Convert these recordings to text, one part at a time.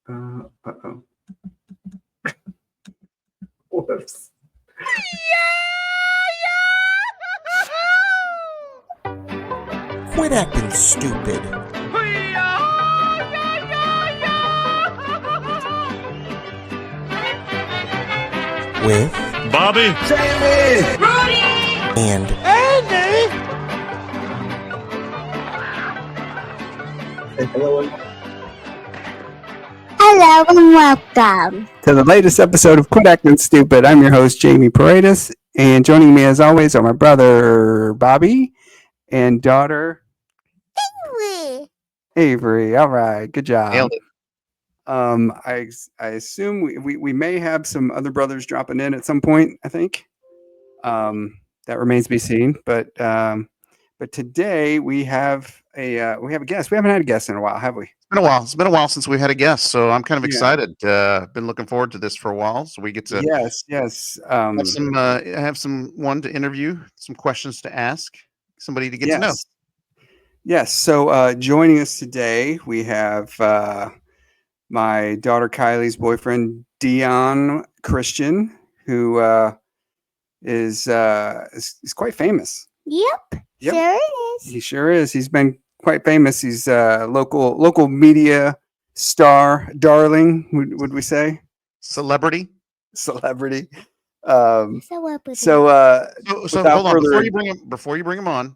Uh-oh. Whoops. Quit acting stupid. With Bobby, Jamie, Rudy, and Andy. Say hello and welcome to the latest episode of Quit Acting Stupid. I'm your host, Jamie Paredes, and joining me as always are my brother, Bobby, and daughter, Avery. All right, good job. Nailed it. I assume we may have some other brothers dropping in at some point. I think that remains to be seen. But today we have a guest. We haven't had a guest in a while, have we? It's been a while. It's been a while since we had a guest, so I'm kind of Yeah. excited. Been looking forward to this for a while, so we get to Yes. have someone to interview, some questions to ask, somebody to get to know. Yes. So joining us today, we have my daughter Kylie's boyfriend, Deion Christian, who is quite famous. Yep. Sure is. He sure is. He's been quite famous. He's a local media star, darling, would we say? Celebrity. Celebrity. So So without hold on further before you bring him on.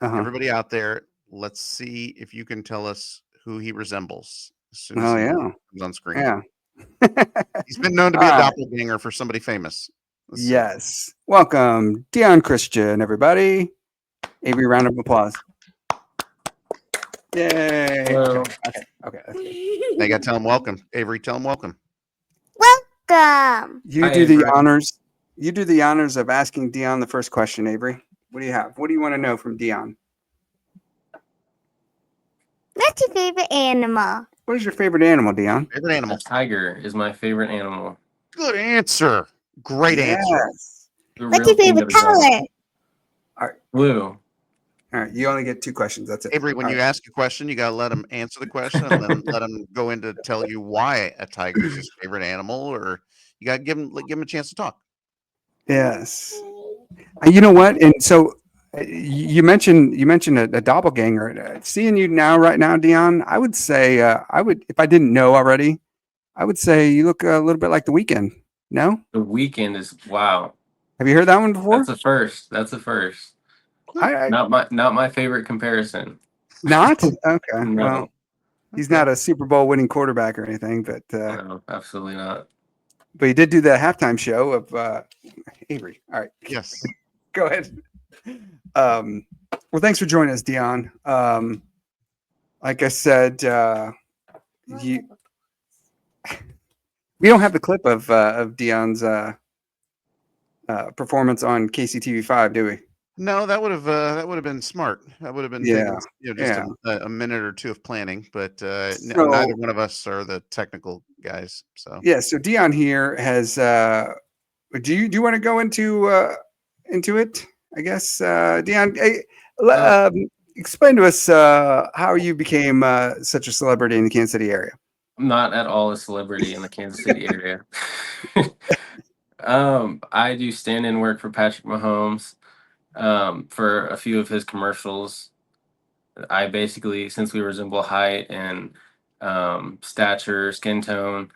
Uh-huh. Everybody out there, let's see if you can tell us who he resembles as soon as Oh he yeah. comes on screen. Yeah. He's been known to be All a right. doppelganger for somebody famous. Let's see. Yes. Welcome, Deion Christian, everybody. Avery, round of applause. Yay. Hello. Okay. Now you got to tell him welcome. Avery, tell him welcome. welcome. You Hi, do the Avery. honors. You do the honors of asking Deion the first question, Avery. What do you have? What do you want to know from Deion? What's your favorite animal? What is your favorite animal, Deion? Favorite A animal. tiger is my favorite animal. Good answer. Great answer. Yes. The What's real your king favorite of the jungle. color? Blue. All right. You only get two questions. That's it. Avery, when All you right. ask a question, you gotta let him answer the question, and then let him go into tell you why a tiger is his favorite animal, or you gotta give him a chance to talk. Yes. You know what? And so you mentioned a doppelganger. Seeing you right now, Deion, I would say I would, if I didn't know already, I would say you look a little bit like The Weeknd. No? The weekend is wow. Have you heard that one before? That's a first. That's a first. I Not my favorite comparison. not? Okay. No. Well, he's not a Super Bowl winning quarterback or anything, but No, absolutely not. he did do the halftime show of Avery. All right. Yes. Go ahead. Well, thanks for joining us, Deion. Like I said, we don't have the clip of Deion's performance on KCTV5, do we? No, that would have been smart. That would have been Yeah. taking, just a minute or two of planning, but So- neither one of us are the technical guys. So Yeah. So Deion here has. Do you want to go into it? I guess Deion, explain to us how you became such a celebrity in the Kansas City area. I'm not at all a celebrity in the Kansas City area. I do stand-in work for Patrick Mahomes for a few of his commercials. I basically, since we resemble height and stature, skin tone,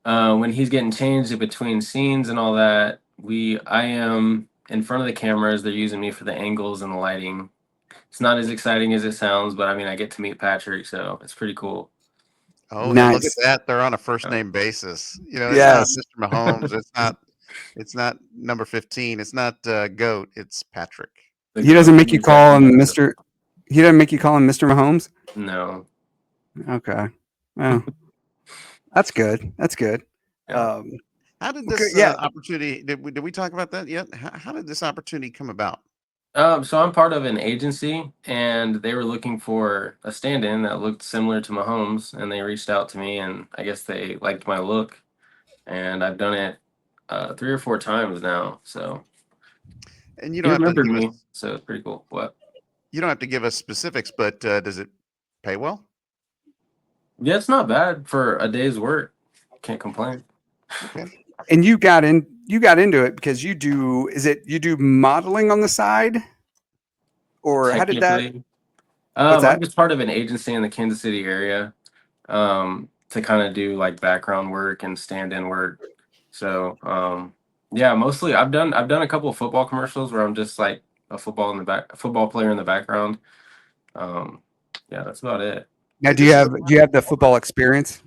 when he's getting changed in between scenes and all that, I am in front of the cameras. They're using me for the angles and the lighting. It's not as exciting as it sounds, but I mean, I get to meet Patrick, so it's pretty cool. oh, and look at Nice. that. They're on a first name basis. You know, Yes. it's not Mr. Mahomes. It's not number 15. It's not GOAT. It's Patrick. The He doesn't goat make you is call him definitely- Mr. He doesn't make you call him Mr. Mahomes. No. Okay. Well, that's good. That's good. Yeah. How did Okay, this yeah. opportunity? Did we talk about that yet? How did this opportunity come about? So I'm part of an agency, and they were looking for a stand-in that looked similar to Mahomes, and they reached out to me, and I guess they liked my look, and I've done it 3 or 4 times now. So And you they don't have to remembered give me, us, so it's pretty cool. What? you don't have to give us specifics, but does it pay well? Yeah, it's not bad for a day's work. Can't complain. Okay. And you got into it because you do modeling on the side, or how did that? Technically, What's I'm that? just part of an agency in the Kansas City area, to kind of do like background work and stand-in work. So, yeah, mostly I've done a couple of football commercials where I'm just like a football player in the background. Um, yeah, that's about it. Now, See, this is do you have the football experience?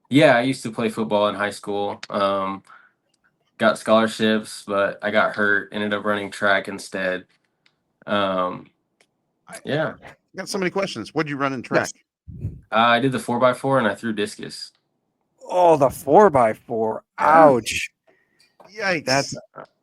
Yeah, I used to play football in high school. Got scholarships, but I got hurt. Ended up running track instead. Um, I yeah, got so many questions. What'd you run in track? Yes. I did the 4x4 and I threw discus. Oh, the 4x4. Yeah, Ouch. Yikes. That's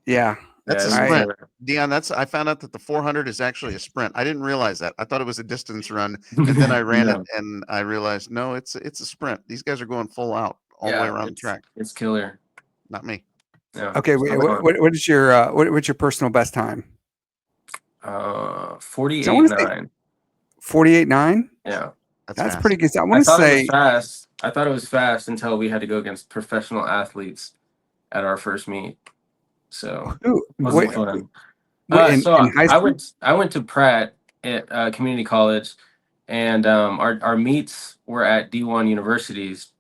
yeah. That's a yeah, I sprint. Dion, I found out that the 400 is actually a sprint. I didn't realize that. I thought it was a distance run, and then I ran it no, and I realized no, it's a sprint. These guys are going full out all the way yeah, around the track. it's killer. Not me. Yeah, okay. it's not fun. What is your what's your personal best time? So I want to say 48.9. 48.9. Yeah, That's That's fast. pretty good. I I want to thought it was say fast. I thought it was fast until we had to go against professional athletes at our first meet. So who wasn't fun. in So high I school? went to Pratt at community college, and our meets were at D1 universities,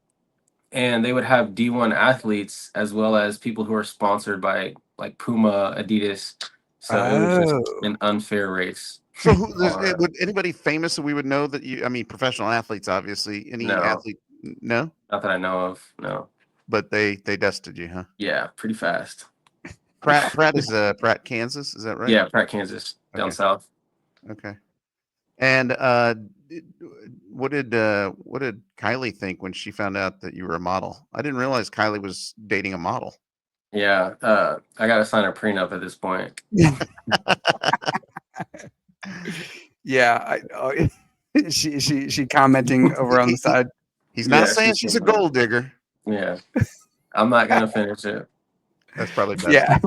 and they would have D1 athletes as well as people who are sponsored by like Puma, Adidas. So it was just Oh, an unfair race. So all around. would anybody famous that we would know that you? I mean, professional athletes, obviously. Any No, athlete? No, not that I know of. No. but they dusted you, huh? Yeah, pretty fast. Pratt is Pratt, Kansas. Is that right? Yeah, Pratt, Kansas, down Okay. south. Okay. And d- what did Kylie think when she found out that you were a model? I didn't realize Kylie was dating a model. Yeah, I gotta sign a prenup at this point. yeah. She commenting over on the side. He's not Yeah, saying she's a gold digger. yeah. I'm not gonna finish it. That's probably best. Yeah.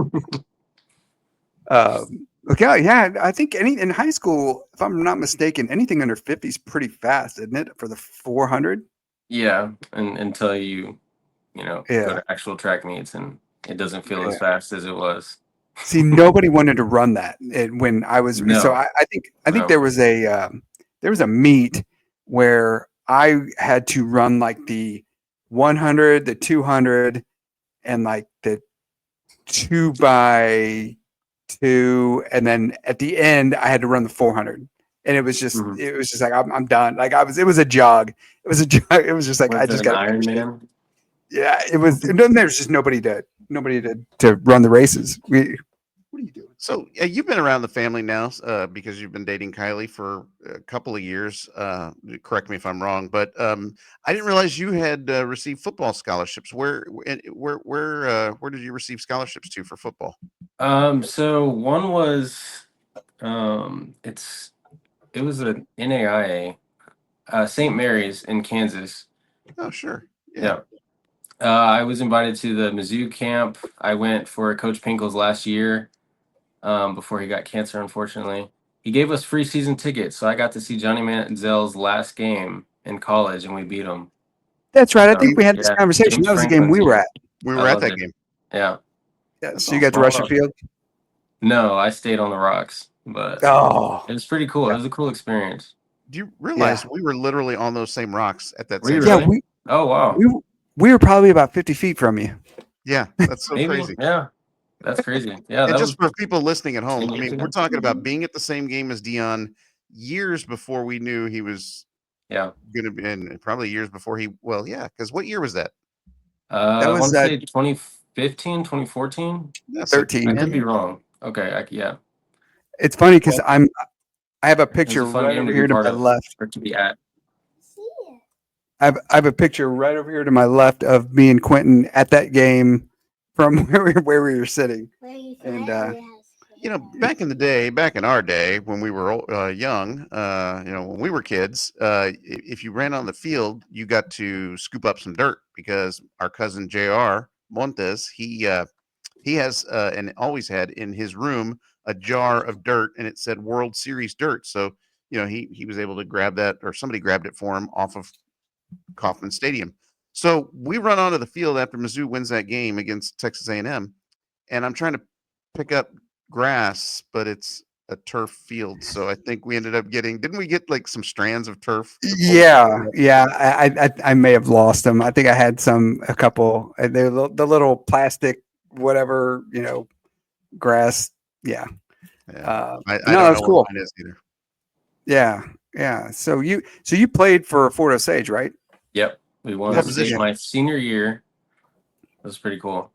Okay. Yeah. I think in high school, if I'm not mistaken, anything under 50 is pretty fast, isn't it? For the 400. Yeah, and until go Yeah. to actual track meets and it doesn't feel Yeah. as fast as it was. See, nobody wanted to run that when I was. So No, I think no. there was a meet where I had to run like the 100, the 200, and like the 2x2, and then at the end I had to run the 400, and Mhm. it was just like I'm done. Like it was a jog. It was a jog. It was just like I Was it just an got to Iron finish it. Man? Yeah, it was. And then there's just nobody to run the races. What are you doing? So you've been around the family now because you've been dating Kylie for a couple of years. Correct me if I'm wrong, but I didn't realize you had received football scholarships. Where did you receive scholarships to for football? So one was it was an NAIA, St. Mary's in Kansas. Oh, sure. Yeah. Yeah. I was invited to the Mizzou camp. I went for Coach Pinkel's last year, before he got cancer, unfortunately. He gave us free season tickets, so I got to see Johnny Manziel's last game in college, and we beat him. That's right. I So, think we had this yeah, conversation. James That was the game Franklin we were team. at. We I were at loved that it. game. Yeah. Yeah, That's so you got to awesome. Russian Field. No, I stayed on the rocks, but Oh, it was pretty cool. It yeah, was a cool experience. Do you yeah, realize we were literally on those same rocks at that Were you same yeah. game? really? Oh wow. We were probably about 50 feet from you. Yeah, that's so Maybe. crazy. Yeah. That's crazy. Yeah, And that just was for people listening at 10 home, I years mean, we're ago. talking about being at the same game as Dion years before we knew he was Yeah. going to be, and probably years before he. Well, yeah, because what year was that? That I was want to say 2015, 2014. Yeah, so I 13. could be 10. wrong. Okay, yeah. It's funny because Well, I have a It was picture a fun right game over to be here to part my of left. or to be at. I have a picture right over here to my left of me and Quentin at that game from where we were sitting. And back in the day, back in our day when we were young, when we were kids, if you ran on the field, you got to scoop up some dirt because our cousin Jr. Montes, he has and always had in his room a jar of dirt, and it said World Series dirt. So he was able to grab that, or somebody grabbed it for him off of Kauffman Stadium. So we run onto the field after Mizzou wins that game against Texas A&M, and I'm trying to pick up grass, but it's a turf field. So I think we ended up getting. Didn't we get like some strands of turf? to pull the Yeah, field up? yeah. I may have lost them. I think I had a couple. They're the little plastic, whatever, grass. Yeah. Yeah. I No, don't that's know cool. what mine is either. Yeah, yeah. So you played for Fort Osage, right? Yep. We won What state position? my senior year. That was pretty cool.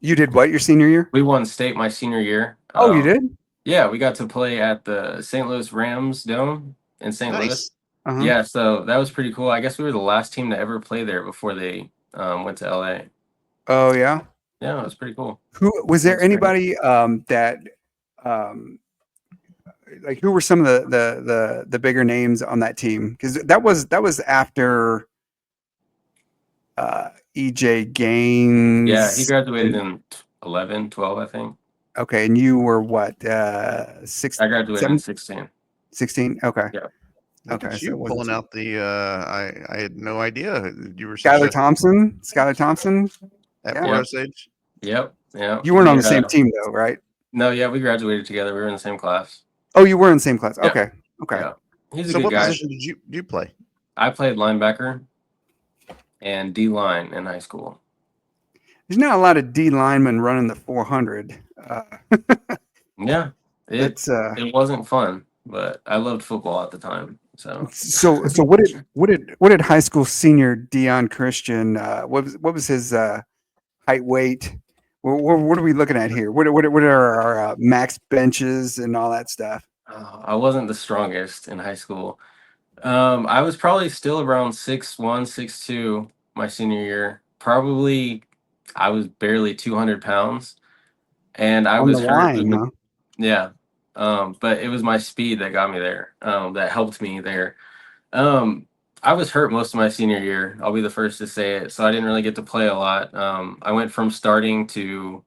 You did what your senior year? We won state my senior year. Oh, you did? Yeah, we got to play at the St. Louis Rams Dome in St. Louis. Nice. Uh-huh. Yeah, so that was pretty cool. I guess we were the last team to ever play there before they went to LA. Oh, yeah. Yeah, it was pretty cool. Who was there? That's great. Anybody that like who were some of the bigger names on that team? Because that was after EJ Gaines. Yeah, he graduated in 11, 12, I think. Okay, and you were what? 6, I graduated 7, in 16. 16? Okay. Yeah. Look Okay, at so you it wasn't pulling too- out the. I had no idea you were such Skylar a, Thompson. Skylar Thompson. at Yeah. Fort Yep. Osage. Yep. Yeah. You weren't on We, the same team though, right? No, yeah, we graduated together. We were in the same class. Oh, you were in the same class. Yeah. Okay. Okay. Yeah. He's a So good what guy. position did you play? I played linebacker and D line in high school. There's not a lot of D linemen running the 400. Yeah. It's It wasn't fun, but I loved football at the time. So so what did high school senior Deion Christian what was his height, weight? What are we looking at here? What are our max benches and all that stuff? I wasn't the strongest in high school. I was probably still around 6'1", 6'2" my senior year. Probably I was barely 200 pounds, and I On the was hurt. line, huh? Yeah. But it was my speed that got me there. That helped me there. I was hurt most of my senior year. I'll be the first to say it. So I didn't really get to play a lot. I went from starting to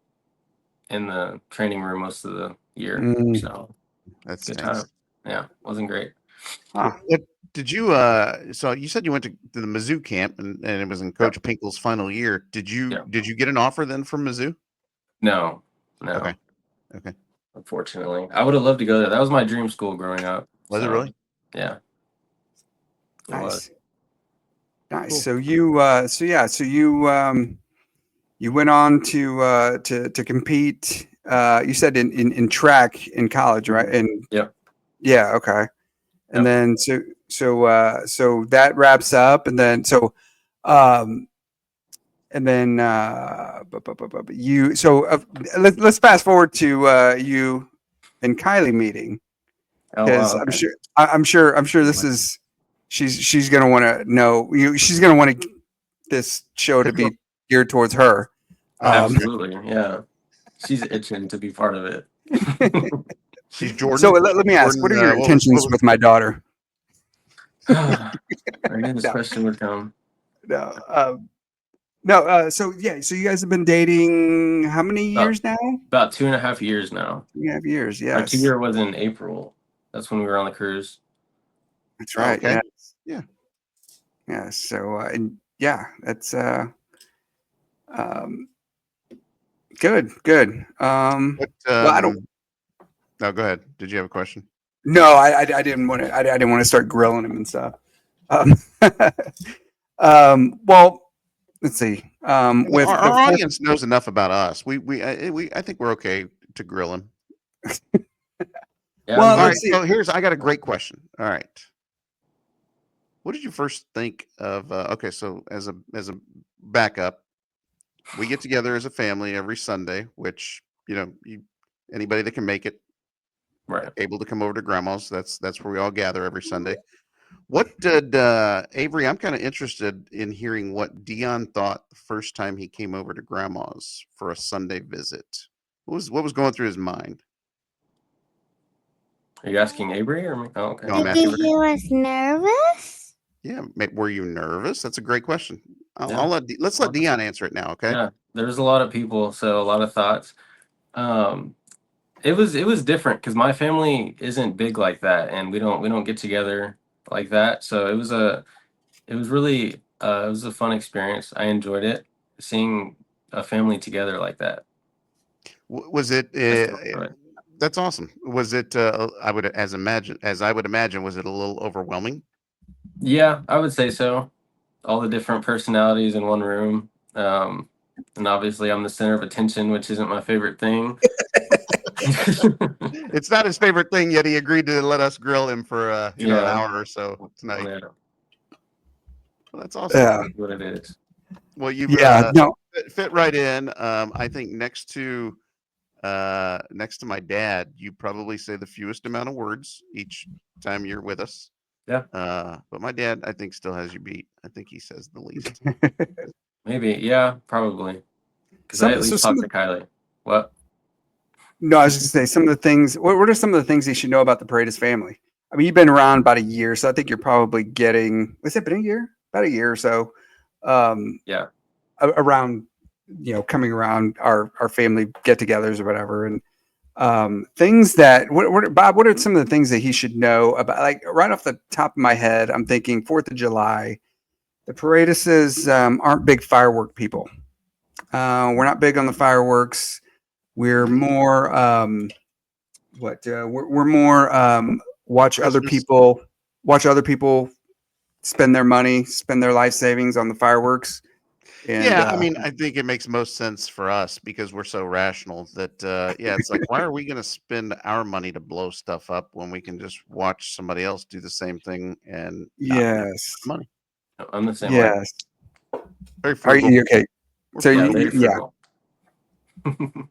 in the training room most of the year. Mm. So That's good nice. time. Yeah, wasn't great. Huh. What did you? So you said you went to the Mizzou camp, and it was in Coach Pinkel's final year. Did you Yeah. get an offer then from Mizzou? No. Okay. Unfortunately, I would have loved to go there. That was my dream school growing up. Was it So, really? Yeah. It was. Nice. Cool. So you went on to compete. You said in track in college, right? And Yep. yeah, okay. And Yep. then so that wraps up, and then you let's fast forward to you and Kylie meeting, Oh, because wow, okay. I'm sure this is she's gonna want to know she's gonna want this show to be geared towards her. Absolutely. Yeah. She's itching to be part of it. She's Jordan. So let me ask, Jordan, what are your what was- intentions with my daughter? I knew this No. question would come. No, so you guys have been dating how many years now? About 2.5 years now. 2.5 years, Our yes. 2 year was in April. That's when we were on the cruise. That's right. Okay. Yes. Yeah. Yeah. So and yeah, that's good. What, Well, I don't. No, go ahead. Did you have a question? No, I didn't want to. I didn't want to start grilling him and stuff. Well, let's see. With our the first- audience knows enough about us. I think we're okay to grill him. Yeah, Well, All right. let's see. So I got a great question. All right. What did you first think of? Okay, so as a backup, we get together as a family every Sunday, which anybody that can make it right. able to come over to grandma's. That's where we all gather every Sunday. What did Avery? I'm kind of interested in hearing what Deion thought the first time he came over to grandma's for a Sunday visit. What was going through his mind? Are you asking Avery or me? Oh, okay. No, I'm Did asking he was nervous? Yeah, were you nervous? That's a great question. Yeah. Let's let Deion answer it now. Okay. Yeah, there's a lot of people, so a lot of thoughts. It was different because my family isn't big like that, and we don't get together like that. So It was really it was a fun experience. I enjoyed it. Seeing a family together like that. Was it? I still enjoy it. That's awesome. Was it? As I would imagine, was it a little overwhelming? Yeah, I would say so. All the different personalities in one room. And obviously I'm the center of attention, which isn't my favorite thing. It's not his favorite thing, yet he agreed to let us grill him for an Yeah. hour or so tonight. Yeah, Well, that's awesome. Yeah. that's what it is. Well, you've Yeah. No. fit right in. I think next to my dad, you probably say the fewest amount of words each time you're with us. Yeah. But my dad, I think, still has you beat. I think he says the least. Maybe. Yeah, probably. Because I at least talked to Kylie. What? No, I was just gonna say some of the things. What are some of the things you should know about the Paredes family? I mean, you've been around about a year, so I think you're probably getting. Was it been a year? About a year or so. Yeah. Around, coming around our family get-togethers or whatever, and things that. Bob? What are some of the things that he should know about? Like right off the top of my head, I'm thinking 4th of July. The Paredeses aren't big firework people. We're not big on the fireworks. We're more we're more watch other people spend their money, spend their life savings on the fireworks. And, yeah, I mean, I think it makes most sense for us because we're so rational that it's like, why are we going to spend our money to blow stuff up when we can just watch somebody else do the same thing and not yes, money? I'm the same way. yes. Very Are frugal. you okay? So Yeah, you, very yeah, frugal.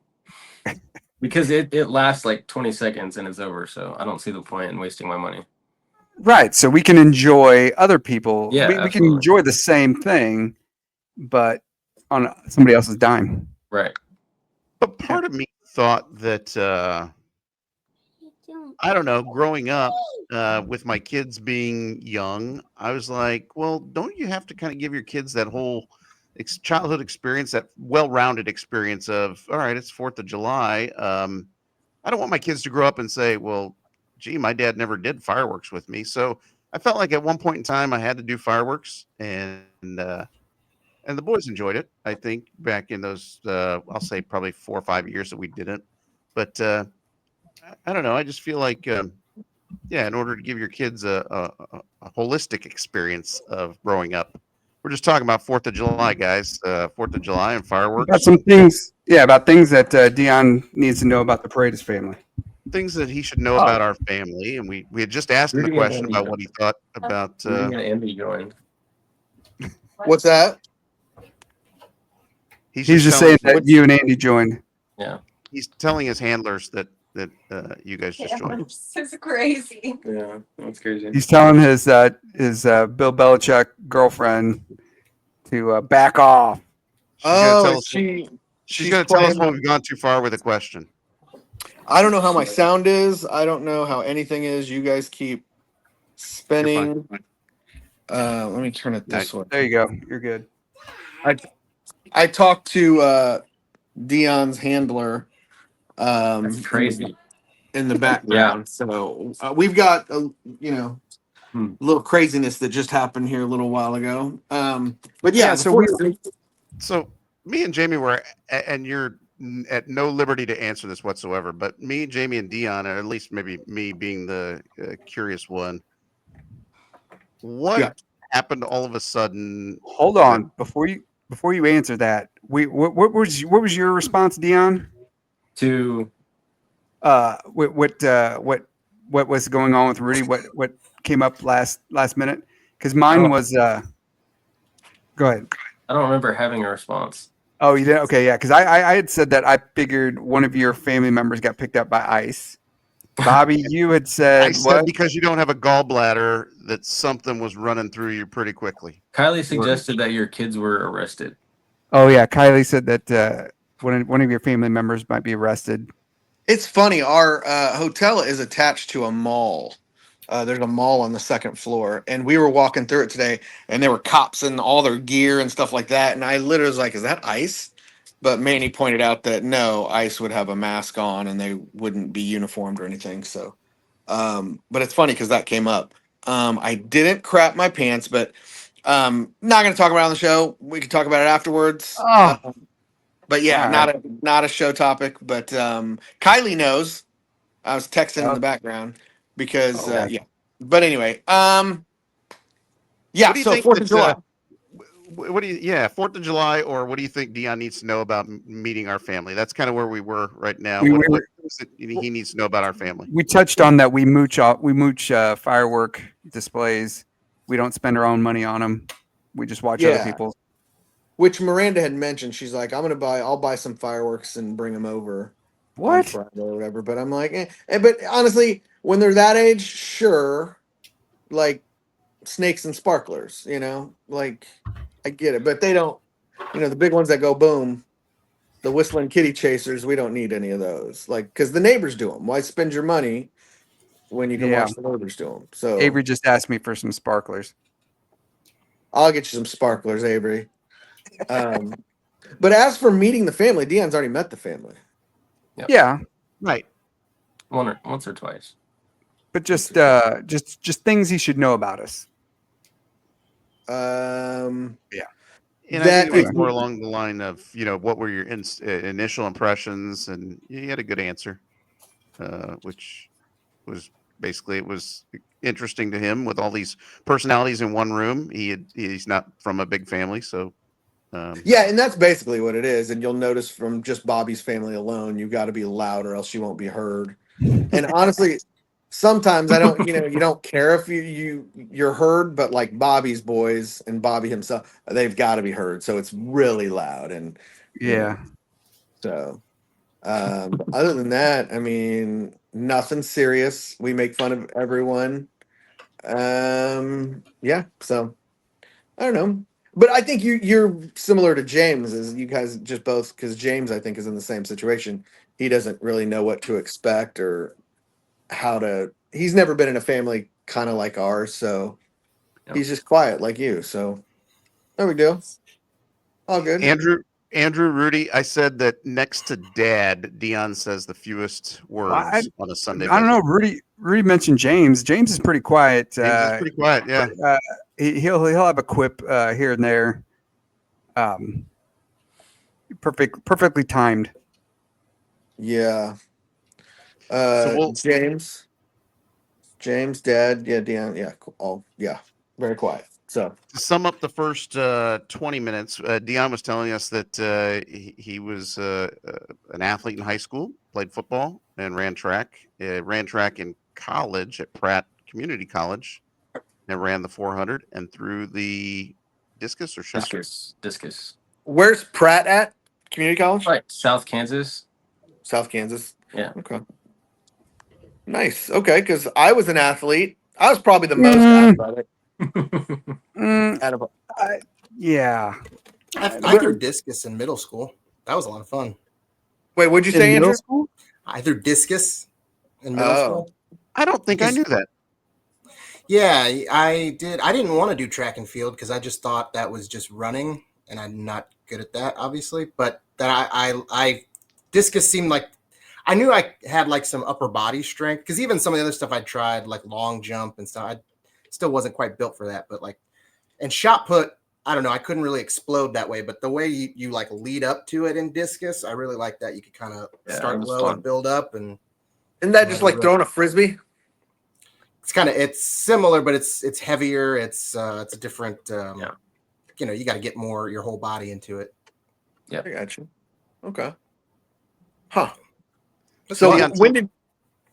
Because it lasts like 20 seconds and it's over, so I don't see the point in wasting my money. right. So we can enjoy other people. Yeah, we can absolutely. enjoy the same thing, but on somebody else's dime. Right. But part of me thought that I don't know, growing up with my kids being young, I was like, well, don't you have to kind of give your kids that whole childhood experience, that well-rounded experience of, all right, it's 4th of July. I don't want my kids to grow up and say, well, gee, my dad never did fireworks with me. So I felt like at one point in time I had to do fireworks, and the boys enjoyed it. I think back in those, I'll say probably 4 or 5 years that we didn't. But I don't know. I just feel like, in order to give your kids a holistic experience of growing up, we're just talking about 4th of July, guys. 4th of July and fireworks. About some things, about things that Deion needs to know about the Paredes family. Things that he should know about our family. And we had just asked him the Rudy and question Andy about what he thought about. Rudy and Andy joined. What's that? He's just saying that you and Andy joined. Yeah. He's telling his handlers that you guys just joined. This is crazy. Yeah, that's crazy. He's telling his Bill Belichick girlfriend to back off. She's going to tell us when we've gone too far with a question. I don't know how my sound is. I don't know how anything is. You guys keep spinning. Let me turn it this way. There you go. You're good. I talked to Deion's handler. That's crazy. In the background. So we've got a little craziness that just happened here a little while ago. But yeah, So me and Jamie were, and you're at no liberty to answer this whatsoever, but me, Jamie, and Deion, or at least maybe me being the curious one, what happened all of a sudden? Hold on before you answer that. What was your response, Deion? To what was going on with Rudy? What came up last minute? Because mine was. Go ahead. I don't remember having a response. Oh, you did? Okay, yeah. Because I had said that I figured one of your family members got picked up by ICE. Bobby, you had said I said because you don't have a gallbladder that something was running through you pretty quickly. Kylie suggested that your kids were arrested. Oh yeah, Kylie said that one of your family members might be arrested. It's funny. Our hotel is attached to a mall. There's a mall on the 2nd floor, and we were walking through it today, and there were cops in all their gear and stuff like that. And I literally was like, "Is that ICE?" But Manny pointed out that no, ICE would have a mask on, and they wouldn't be uniformed or anything. So, but it's funny because that came up. I didn't crap my pants, but Not going to talk about it on the show. We can talk about it afterwards. Oh, But yeah, all right. not a show topic. But Kylie knows. I was texting in Oh, the background because okay. yeah. But anyway, yeah. What do you So think 4th of July. what do you, yeah, 4th of July, or what do you think Dion needs to know about meeting our family? That's kind of where we were right now. We, What we, is it he needs to know about our family? we touched on that. We mooch firework displays. We don't spend our own money on them. We just watch other Yeah. people's. Which Miranda had mentioned. She's like, I'll buy some fireworks and bring them over on What? Friday or whatever. But I'm like, but honestly, when they're that age, sure, like snakes and sparklers, like I get it, but they don't, the big ones that go boom, the whistling kitty chasers, we don't need any of those. Like, because the neighbors do them. Why spend your money when you can Yeah. watch the neighbors do them? So Avery just asked me for some sparklers. I'll get you some sparklers, Avery. But as for meeting the family, Dion's already met the family. Yep. Yeah, Right. Once or twice. but just things he should know about us. Um, And That I think it was is- more along the line of, what were your initial impressions? And you had a good answer, which was basically, it was interesting to him with all these personalities in one room. He's not from a big family, so yeah, and that's basically what it is. And you'll notice from just Bobby's family alone, you got to be loud or else you won't be heard. And honestly, sometimes I don't, you don't care if you're heard, but like Bobby's boys and Bobby himself, they've got to be heard. So it's really loud. And Yeah. so other than that, I mean, nothing serious. We make fun of everyone. Yeah, so I don't know. But I think you're similar to James, as you guys just both, because James I think is in the same situation. He doesn't really know what to expect or how to. He's never been in a family kind of like ours, so Yep. he's just quiet like you. So no big deal. All good. Andrew, Rudy, I said that next to Dad, Dion says the fewest words on a Sunday. I don't know. Rudy mentioned James. James is pretty quiet. James is pretty quiet. Yeah. He'll have a quip here and there. Perfectly timed. Yeah. So James, Dad, yeah, Deanna, yeah, all yeah, very quiet. So to sum up the first 20 minutes, Dion was telling us that he was an athlete in high school, played football, and ran track. Ran track in college at Pratt Community College, and ran the 400 and threw the discus or shot. Discus. where's Pratt at? Community college? Right. South Kansas. South Kansas. Yeah. Okay. Nice. Okay, because I was an athlete. I was probably the most athletic out of. Yeah. I threw discus in middle school. That was a lot of fun. Wait, what'd you In say, middle Andrew? school? I threw discus in middle Oh. school. I don't think I knew that. Yeah, I did. I didn't want to do track and field because I just thought that was just running, and I'm not good at that, obviously. But that I discus seemed like I knew I had like some upper body strength because even some of the other stuff I tried, like long jump and stuff, I still wasn't quite built for that. But like, and shot put, I don't know, I couldn't really explode that way. But the way you like lead up to it in discus, I really like that. You could kind of start was low fun. and build up, and Isn't that just like throwing a frisbee? it's similar, but it's heavier. It's a different. Yeah. You got to get more your whole body into it. I got you. Okay. Huh. That's So fun.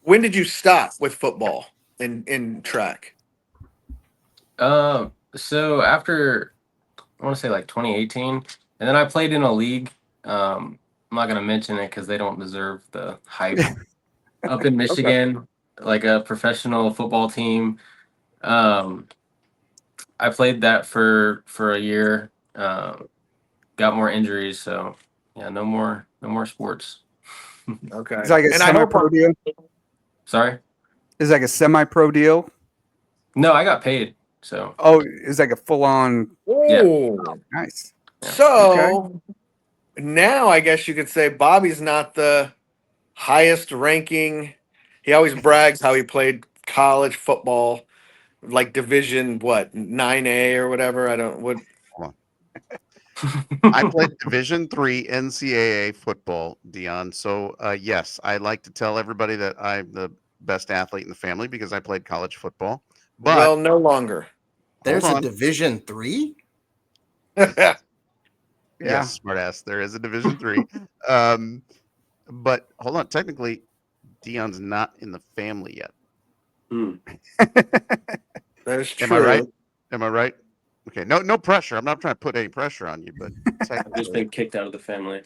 when did you stop with football in track? So after I want to say like 2018, and then I played in a league. I'm not gonna mention it because they don't deserve the hype. Up in Michigan, like a professional football team. I played that for a year. Got more injuries, so yeah, no more sports. Okay. It's like a And I hope semi-pro deal. Sorry. It's like a semi-pro deal. No, I got paid. So Oh, it's like a full-on. Oh, Nice. so now I guess you could say Bobby's not the highest ranking. He always brags how he played college football, like Division what 9A or whatever. I don't what. I played Division III NCAA football, Dion. So yes, I like to tell everybody that I'm the best athlete in the family because I played college football. But Well, no longer. There's hold a on. Division 3? Yeah. Yes, smartass. There is a Division III. But hold on. Technically, Dion's not in the family yet. That is Am I right? true. Am I right? Okay. No pressure. I'm not trying to put any pressure on you, but I've just technically, been kicked out of the family.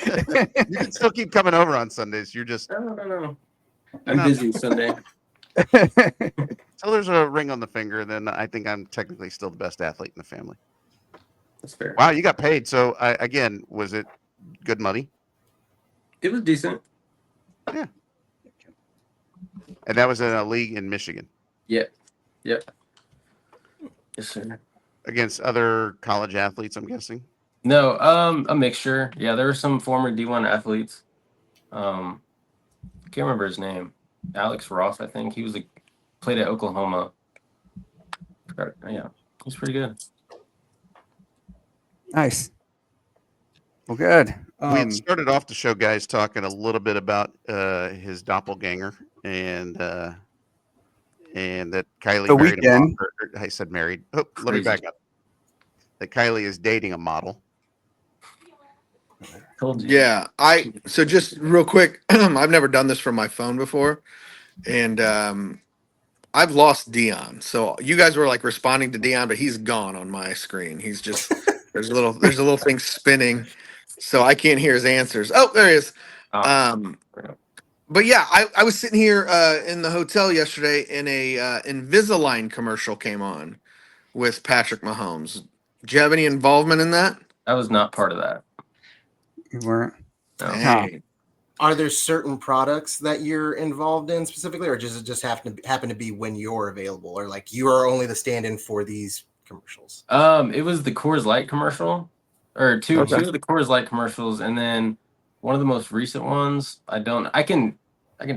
you can still keep coming over on Sundays. You're just No. you're I'm not- busy Sunday. Until there's a ring on the finger, then I think I'm technically still the best athlete in the family. That's fair. Wow, you got paid. So again, was it good money? It was decent. Yeah. And that was in a league in Michigan Yep. Yes, sir. against other college athletes, I'm guessing. No, a mixture. Yeah, there were some former D1 athletes. I can't remember his name. Alex Ross, I think. He was played at Oklahoma. Yeah, he's pretty good. Nice. Well, good. We had started off the show, guys, talking a little bit about his doppelganger and that Kylie The married a model. weekend. I said married. Oh, let me Crazy. back up. That Kylie is dating a model. Told you. Yeah, so just real quick, I've never done this from my phone before, and I've lost Dion. So you guys were like responding to Dion, but he's gone on my screen. He's just there's a little thing spinning, so I can't hear his answers. Oh, there he is. Oh, But yeah, I was sitting here in the hotel yesterday, and a Invisalign commercial came on with Patrick Mahomes. Do you have any involvement in that? I was not part of that. You weren't. No. Dang. Are there certain products that you're involved in specifically, or does it just happen to be when you're available, or like you are only the stand-in for these commercials? It was the Coors Light commercial, or two Okay. of the Coors Light commercials, and then one of the most recent ones. I can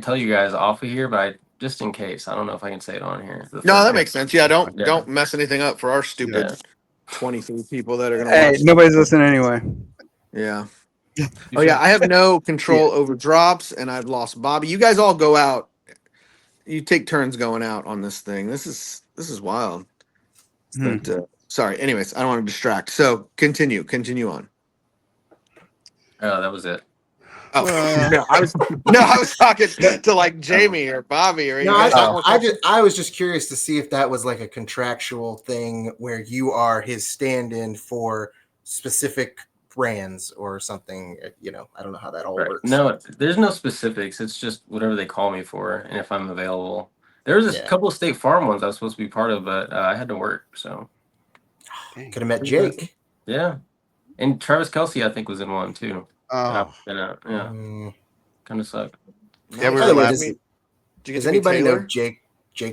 tell you guys off of here, but just in case, I don't know if I can say it on here. No, that makes sense. Yeah, Yeah. don't mess anything up for our stupid Yeah. 23 people that are gonna Hey, watch. nobody's listening anyway. Yeah. You Oh yeah, should- I have no control over drops, and I've lost Bobby. You guys all go out. You take turns going out on this thing. This is wild. But sorry. Anyways, I don't want to distract. So continue on. Oh, that was it. Oh no, I was talking to like Jamie or Bobby or No, you guys. I was just curious to see if that was like a contractual thing where you are his stand-in for specific brands or something. I don't know how that all Right. works. No, there's no specifics. It's just whatever they call me for, and if I'm available. There was a couple of State Farm ones I was supposed to be part of, but I had to work. So Could have met Jake. yeah, and Travis Kelce I think was in one too. Oh, Yeah, kind of sucked. yeah, we By were the way, laughing. does anybody know Jake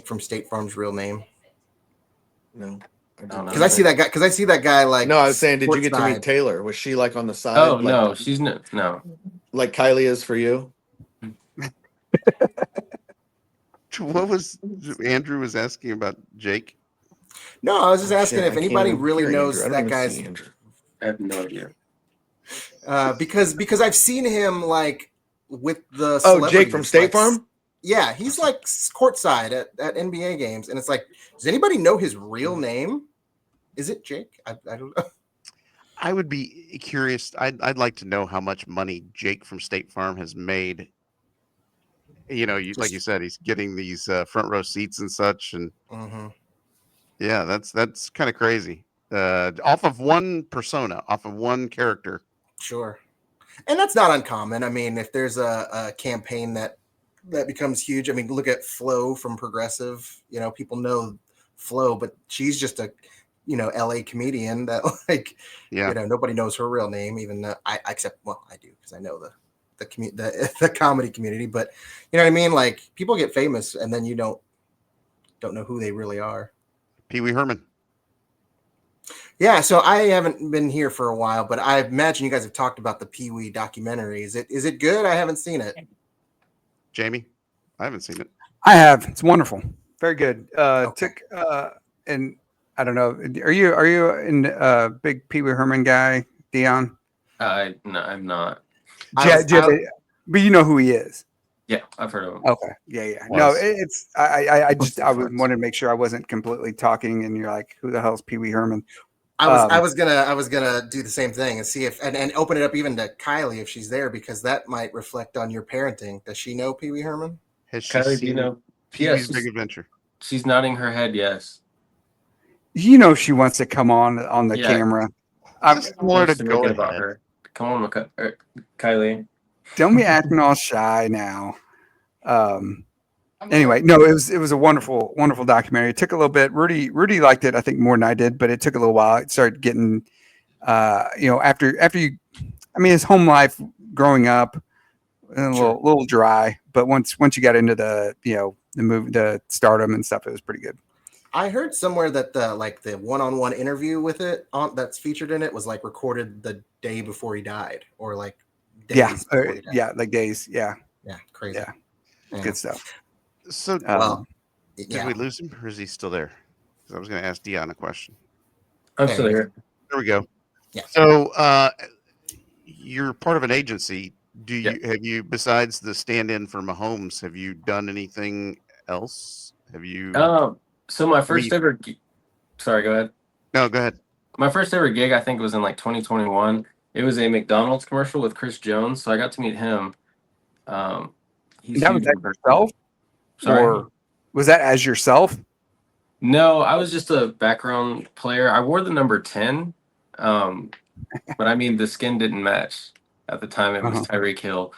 from State Farm's real name? No. Because I see that guy. Because I see that guy like. No, I was saying, did you get to courtside. meet Taylor? Was she like on the side? Oh like, no, she's no. like Kylie is for you. What was Andrew was asking about Jake? No, I was just asking if I can't anybody even really hear knows Andrew. I don't that even see guy's. Andrew. I have no idea. Because I've seen him like with the. Oh, Jake from celebrities, State like, Farm? Yeah, he's like courtside at NBA games, and it's like, does anybody know his real name? Is it Jake? I don't know. I would be curious. I'd like to know how much money Jake from State Farm has made. Like you said, he's getting these front row seats and such, and yeah, that's kind of crazy. Off of one persona, off of one character. Sure, and that's not uncommon. I mean, if there's a campaign that becomes huge, I mean, look at Flo from Progressive. People know Flo, but she's just a LA comedian that nobody knows her real name, even though I do because I know the comedy community, but you know what I mean? Like people get famous and then you don't know who they really are. Pee Wee Herman. Yeah, so I haven't been here for a while, but I imagine you guys have talked about the Pee Wee documentary. Is it good? I haven't seen it. Jamie, I haven't seen it. I have. It's wonderful. Very good. Okay. Took and I don't know. Are you in big Pee Wee Herman guy, Dion? No, I'm not. I was. But you know who he is. Yeah, I've heard of him. Okay. Yeah, yeah. No, Was. it's I What's just the I difference? wanted to make sure I wasn't completely talking, and you're like, who the hell's Pee Wee Herman? I was gonna do the same thing and see if and open it up even to Kylie if she's there because that might reflect on your parenting. Does she know Pee Wee Herman? Has she Kylie, do you seen know? Pee Yes, Wee's Big Adventure? she's nodding her head. Yes. You know she wants to come on the Yeah. camera. I'm, Just tell her to To make go it about ahead. her. Come on, Kylie. don't be acting all shy now. Anyway, no, it was a wonderful documentary. It took a little bit. Rudy liked it, I think, more than I did, but it took a little while. It started getting, after you, I mean, his home life growing up, a little dry. But once you got into the the stardom and stuff, it was pretty good. I heard somewhere that the one-on-one interview with it that's featured in it was like recorded the day before he died, or like days before he died. Like days. Yeah, Crazy. yeah, Yeah. good stuff. So Well, did yeah. we lose him, or is he still there? Because I was going to ask Dion a question. I'm There still he is. here. There we go. Yeah. So you're part of an agency. Yeah. Have you besides the stand-in for Mahomes? Have you done anything else? Have you? So my first ever. Sorry, go ahead. No, go ahead. My first ever gig, I think, was in like 2021. It was a McDonald's commercial with Chris Jones, so I got to meet him. He's That was huge. as yourself, Sorry. or was that as yourself? No, I was just a background player. I wore the number 10, but I mean the skin didn't match at the time. It was Tyreek Hill,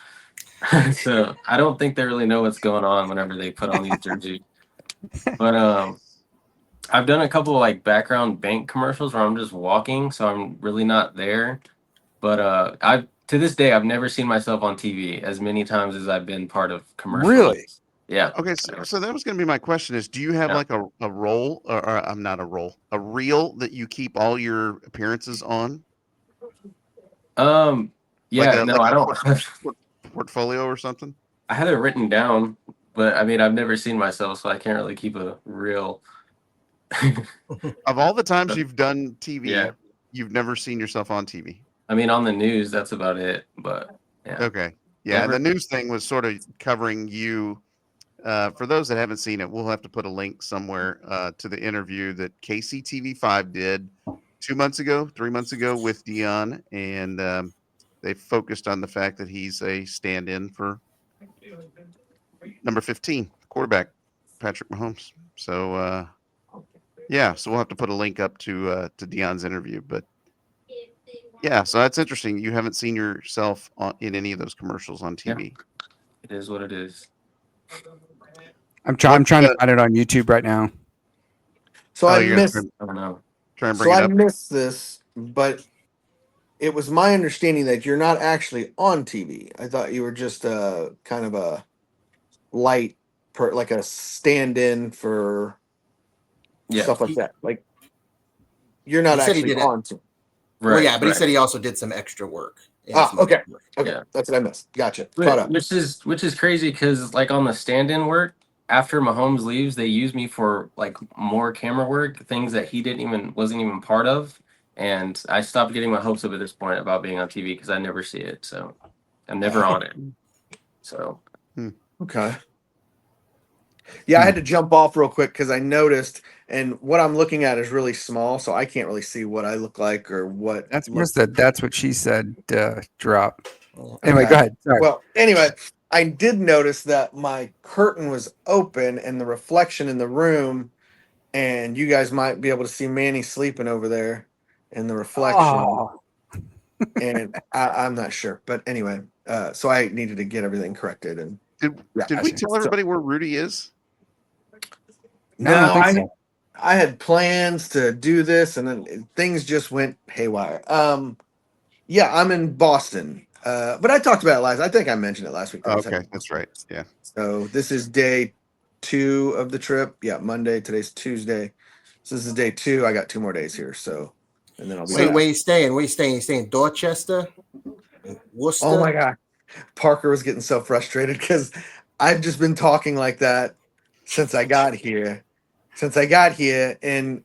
so I don't think they really know what's going on whenever they put on these jerseys. But I've done a couple of like background bank commercials where I'm just walking, so I'm really not there. But I've to this day I've never seen myself on TV as many times as I've been part of commercials. Really? Yeah. Okay, so that was going to be my question: is do you have Yeah. like a role, or I'm not a role, a reel that you keep all your appearances on? Yeah. Like I a don't. portfolio or something? I had it written down, but I mean I've never seen myself, so I can't really keep a real. Of all the times you've done TV, Yeah. you've never seen yourself on TV. I mean, on the news, that's about it. But yeah. Okay. Yeah, Never- the news thing was sort of covering you. For those that haven't seen it, we'll have to put a link somewhere to the interview that KCTV5 did 3 months ago with Deion, and they focused on the fact that he's a stand-in for number 15, quarterback Patrick Mahomes. So yeah, so we'll have to put a link up to Deion's interview, but yeah, so that's interesting. You haven't seen yourself in any of those commercials on TV. It is what it is. I'm trying to find it on YouTube right now. So I you're missed. gonna I don't know. try and bring So it I up. missed this, but it was my understanding that you're not actually on TV. I thought you were just kind of a light, like a stand-in for Yeah. stuff like that. Like you're not He said he actually did it. on TV. Right. Well, yeah, but he right. said he also did some extra work. Okay. Okay, Yeah. that's what I missed. Gotcha. Caught up. Which is crazy because like on the stand-in work after Mahomes leaves, they use me for like more camera work, things that he wasn't even part of, and I stopped getting my hopes up at this point about being on TV because I never see it, so I'm never on it. So Okay. Yeah, I had to jump off real quick because I noticed, and what I'm looking at is really small, so I can't really see what I look like or what. That's what she said. Drop. Anyway, Okay. go ahead. Sorry. Well, anyway, I did notice that my curtain was open and the reflection in the room, and you guys might be able to see Manny sleeping over there in the reflection. Oh, And I'm not sure, but anyway, so I needed to get everything corrected. And Did we tell everybody where Rudy is? no, I don't think so. I had plans to do this, and then things just went haywire. Yeah, I'm in Boston, but I talked about it last. I think I mentioned it last week. that I was Okay, heading to that's Boston. right. Yeah. So this is day 2 of the trip. Yeah, Monday. Today's Tuesday. So this is day 2. I got 2 more days here. So, and then I'll be. Wait, back. where you staying? Where you staying? You staying in Dorchester? Worcester? Oh my god, Parker was getting so frustrated because I've just been talking like that since I got here. And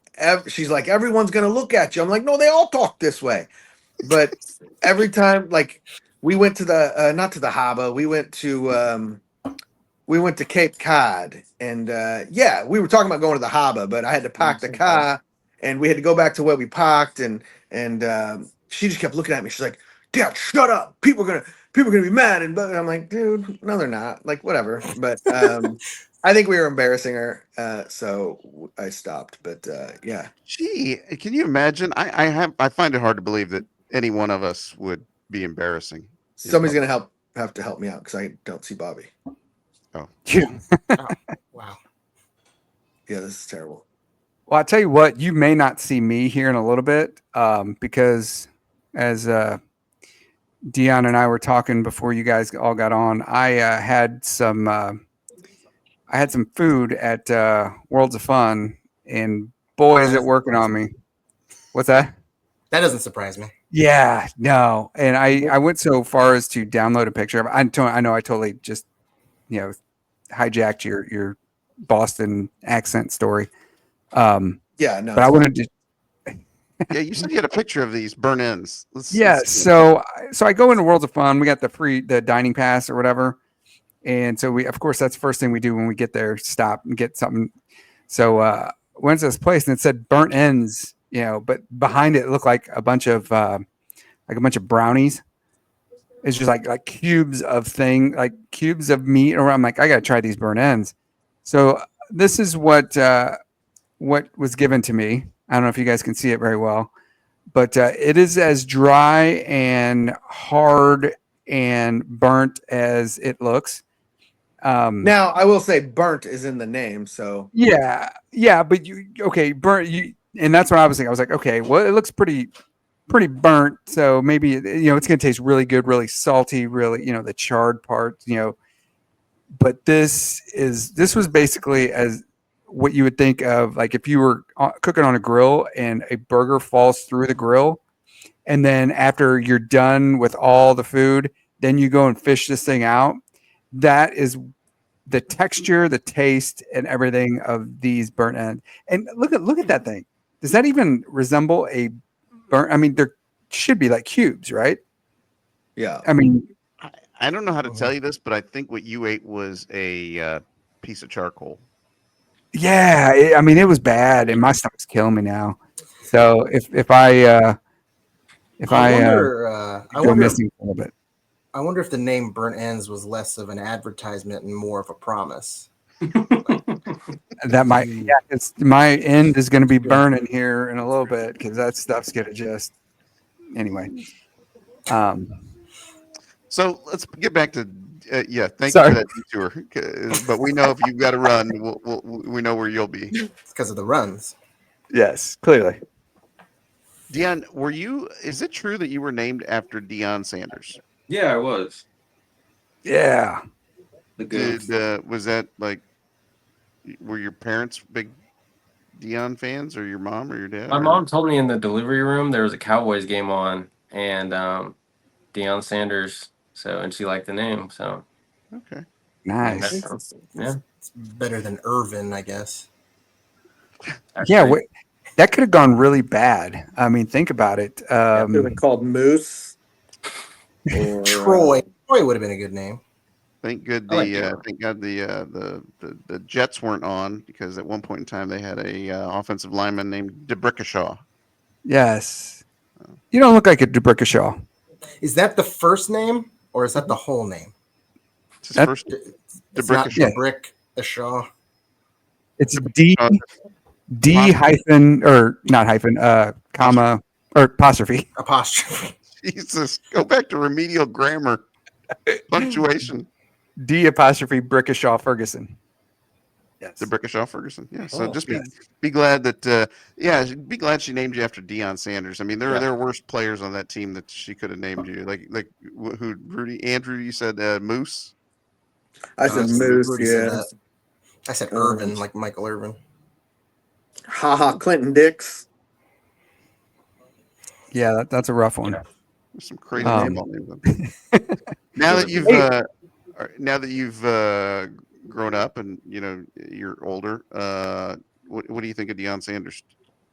she's like, everyone's gonna look at you. I'm like, no, they all talk this way. But every time, like, we went to the not to the harbor, we went to Cape Cod, and yeah, we were talking about going to the harbor, but I had to park the car, and we had to go back to where we parked, and she just kept looking at me. She's like, "Dad, shut up! People are gonna be mad." And but I'm like, "Dude, no, they're not. Like, whatever." But I think we were embarrassing her, so I stopped. But yeah, Gee, can you imagine? I find it hard to believe that any one of us would be embarrassing. somebody's gonna have to help me out because I don't see Bobby. Oh, Oh, wow. Yeah, this is terrible. Well, I tell you what, you may not see me here in a little bit because as Dion and I were talking before you guys all got on, I had some food at Worlds of Fun, and boy, is it working on me. What's that? That doesn't surprise me. Yeah, no, and I went so far as to download a picture of it. I know I totally just hijacked your Boston accent story. Yeah, no. But I wanted to. yeah. You said you had a picture of these burn ends. Yeah, so I go into Worlds of Fun. We got the dining pass or whatever, and so of course that's the first thing we do when we get there. Stop and get something. So went to this place and it said burnt ends, but behind it looked like a bunch of brownies. It's just like cubes of cubes of meat around. I'm like, I gotta try these burnt ends. So this is what was given to me. I don't know if you guys can see it very well, but it is as dry and hard and burnt as it looks. Now I will say burnt is in the name, so Yeah, but burnt. And that's what I was thinking. I was like, okay, well, it looks pretty burnt, so maybe it's gonna taste really good, really salty, really the charred part, But this was basically as what you would think of like if you were cooking on a grill and a burger falls through the grill, and then after you're done with all the food, then you go and fish this thing out. That is the texture, the taste, and everything of these burnt ends. And look at that thing. Does that even resemble a burnt? I mean, there should be like cubes, right? yeah. I mean, I don't know how to tell you this, but I think what you ate was a piece of charcoal. yeah. It was bad, and my stomach's killing me now. So if I go missing a little bit, I wonder if the name Burnt Ends was less of an advertisement and more of a promise. that might. Yeah, my end is going to be burning here in a little bit because that stuff's going to just. Anyway. So let's get back to thank you Sorry. for that detour. But we know if you've got to run, we know where you'll be. It's because of the runs. Yes, clearly. Deion, is it true that you were named after Deion Sanders? Yeah, I was. Yeah. The good. Was that like, were your parents big Deion fans, or your mom or your dad? My mom told me in the delivery room there was a Cowboys game on, and Deion Sanders. And she liked the name. So okay, nice. Yeah, it's better than Irvin, I guess. Yeah, that could have gone really bad. I mean, think about it. Could have been called Moose. Or, Troy would have been a good name. Thank God the Jets weren't on, because at one point in time they had a offensive lineman named DeBrickashaw. Yes, you don't look like a DeBrickashaw. Is that the first name or is that the whole name? It's his first. DeBrickashaw. It's D hyphen or not hyphen comma or apostrophe. Jesus, go back to remedial grammar, punctuation. D apostrophe Brickashaw Ferguson. Yes, the Brickashaw Ferguson. Yeah. So just be glad that be glad she named you after Deion Sanders. I mean, there are worse players on that team that she could have named you. Like who? Rudy, Andrew. You said Moose. I said Moose. Rudy said that. I said Irvin, like Michael Irvin. Clinton Dix. Yeah, that's a rough one. There's some crazy names. Now that you've grown up and you're older. What do you think of Deion Sanders?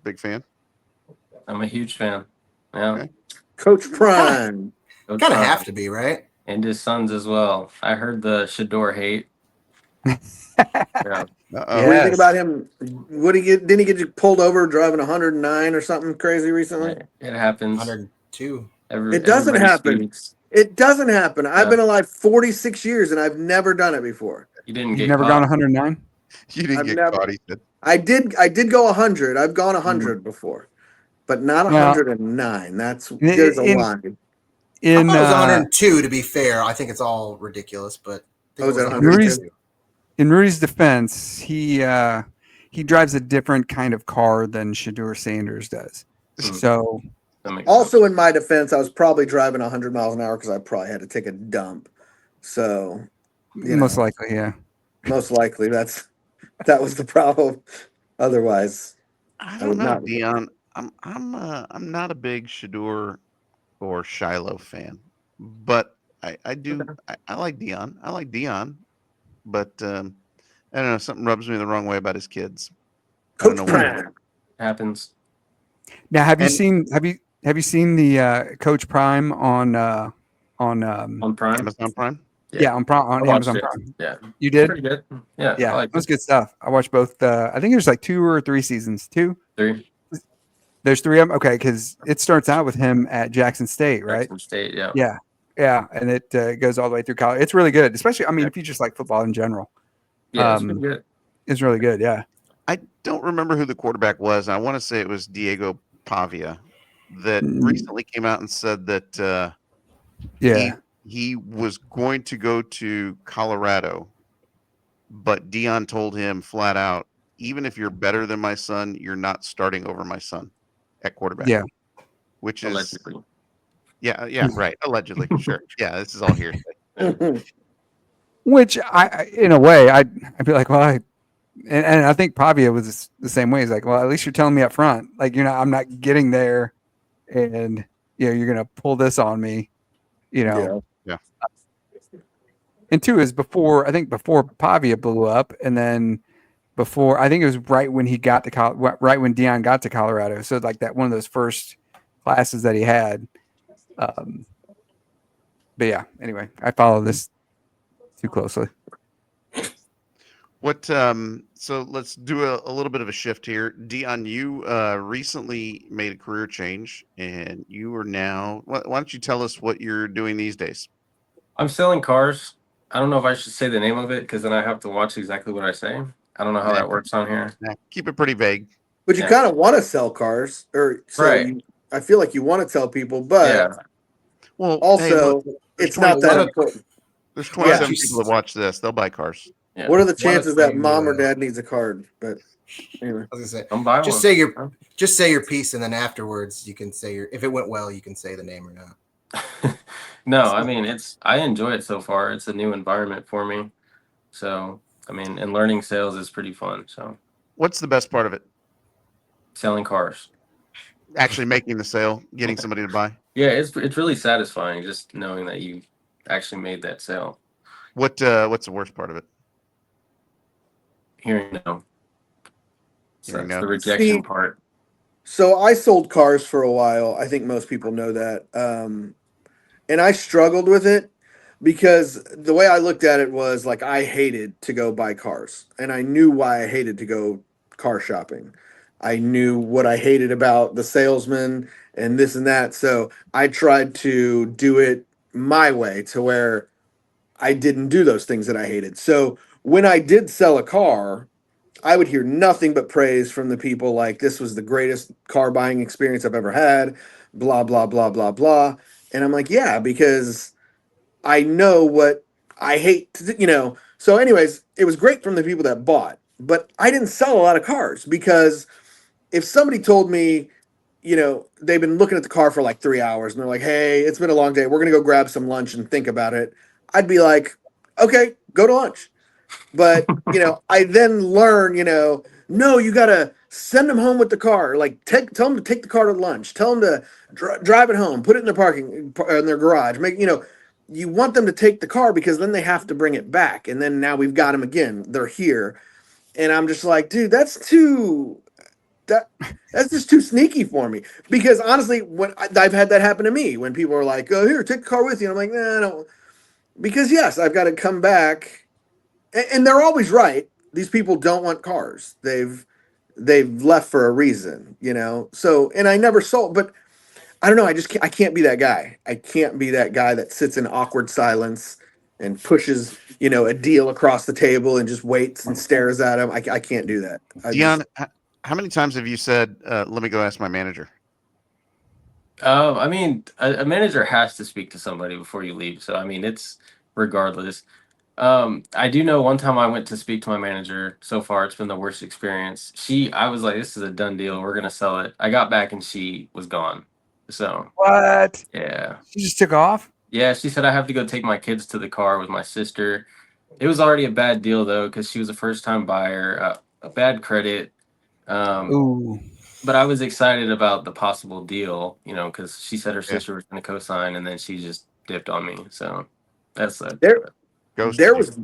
Big fan. I'm a huge fan. Yeah. Okay. Coach Prime. Coach Kind of Prime. have to be, right? And his sons as well. I heard the Shador hate. Yeah. What do you think Yes. about him? What did he get? Didn't he get you pulled over driving 109 or something crazy recently? It happens. 102. It doesn't Everybody happen. speaks. It doesn't happen. I've Yeah. been alive 46 years and I've never done it before. You didn't You've get never caught. gone 109? You didn't I've get never- caught. He said. I did go 100. I've gone 100 before, but not Well, 109. There's a line. In I thought it was 102 to be fair. I think it's all ridiculous, but I think Oh, is it it was 102? in Rudy's defense, he drives a different kind of car than Shador Sanders does. Hmm. So That makes Also, in my defense, I was probably driving 100 miles an hour because I probably had to take a dump. So, most likely, yeah. most likely that was the problem. Otherwise, I I don't would know, not. Dion. I'm not a big Shador or Shiloh fan, but I like Dion. I like Dion, but I don't know. Something rubs me the wrong way about his kids. I don't Coach know what. Prime. happens. Now, have you And- seen the Coach Prime on On Prime. Amazon Prime. yeah on I watched Amazon it. Prime? Yeah. You did? Pretty good. Yeah. Yeah, I like it was good stuff. I watched both. I think there's like 2 or 3 seasons. 2. 3. There's 3 of them. Okay, because it starts out with him at Jackson State, right? Jackson State. Yeah. Yeah, and it goes all the way through college. It's really good, especially. I mean, if you just like football in general, Yeah. It's pretty good. it's really good. Yeah, I don't remember who the quarterback was. I want to say it was Diego Pavia that recently came out and said that yeah. he was going to go to Colorado, but Dion told him flat out, even if you're better than my son, you're not starting over my son at quarterback. Yeah. Which is Allegedly. yeah, right. Allegedly, sure. Yeah, this is all hearsay. Which in a way, I'd be like, well, and I think Pavia was the same way. He's like, well, at least you're telling me up front, like I'm not getting there, and you're gonna pull this on me, Yeah. And 2 is before Pavia blew up, and then before I think it was right when he got to right when Deion got to Colorado. So like that one of those first classes that he had. But yeah, anyway, I follow this too closely. What so let's do a little bit of a shift here. Dion, you recently made a career change and you are now why don't you tell us what you're doing these days? I'm selling cars. I don't know if I should say the name of it because then I have to watch exactly what I say. I don't know how that works on here. Keep it pretty vague. But you Yeah. kind of want to sell cars, or so Right. I feel like you want to tell people, but Yeah. Well, also hey, look, it's not that important. there's 27 Yeah. people that watch this. They'll buy cars. Yeah. What are the One of chances that you, mom or dad needs a card? But anyway, I was gonna say, Don't buy just one. say your piece, and then afterwards you can say if it went well, you can say the name or not. No, I mean I enjoy it so far. It's a new environment for me. So I mean, and learning sales is pretty fun. So What's the best part of it? selling cars. Actually making the sale, getting somebody to buy. Yeah, it's really satisfying just knowing that you actually made that sale. What's the worst part of it? Hearing no. So Hearing that's no. the rejection See- part. so I sold cars for a while. I think most people know that. And I struggled with it because the way I looked at it was like I hated to go buy cars, and I knew why I hated to go car shopping. I knew what I hated about the salesman and this and that. So I tried to do it my way to where I didn't do those things that I hated. So when I did sell a car, I would hear nothing but praise from the people, like this was the greatest car buying experience I've ever had, blah, blah, blah, blah, blah. And I'm like, yeah, because I know what I hate to, So anyways, it was great from the people that bought, but I didn't sell a lot of cars because if somebody told me, they've been looking at the car for like 3 hours and they're like, hey, it's been a long day, we're going to go grab some lunch and think about it, I'd be like, okay, go to lunch. But, I then learn, no, you got to send them home with the car. Like tell them to take the car to lunch, tell them to drive it home, put it in their in their garage, you want them to take the car because then they have to bring it back, and then now we've got them again. They're here, and I'm just like, dude, that's just too sneaky for me. Because honestly, when I've had that happen to me, when people are like, "Oh, here, take the car with you," and I'm like, "Nah, I don't," because yes, I've got to come back, and they're always right. These people don't want cars. They've left for a reason, you know. So, and I never sold, but I don't know. I can't be that guy. I can't be that guy that sits in awkward silence and pushes, a deal across the table and just waits and stares at him. I can't do that. Deion, how many times have you said, "Let me go ask my manager"? I mean, a manager has to speak to somebody before you leave. So I mean, it's regardless. I do know one time I went to speak to my manager. So far, it's been the worst experience. I was like, "This is a done deal. We're gonna sell it." I got back and she was gone. So What? yeah, She just took off? yeah. She said I have to go take my kids to the car with my sister. It was already a bad deal though because she was a first time buyer, a bad credit. Um, Ooh. but I was excited about the possible deal, because she said her Yeah, sister was going to co-sign, and then she just dipped on me. So that's that. there there ghosted you. was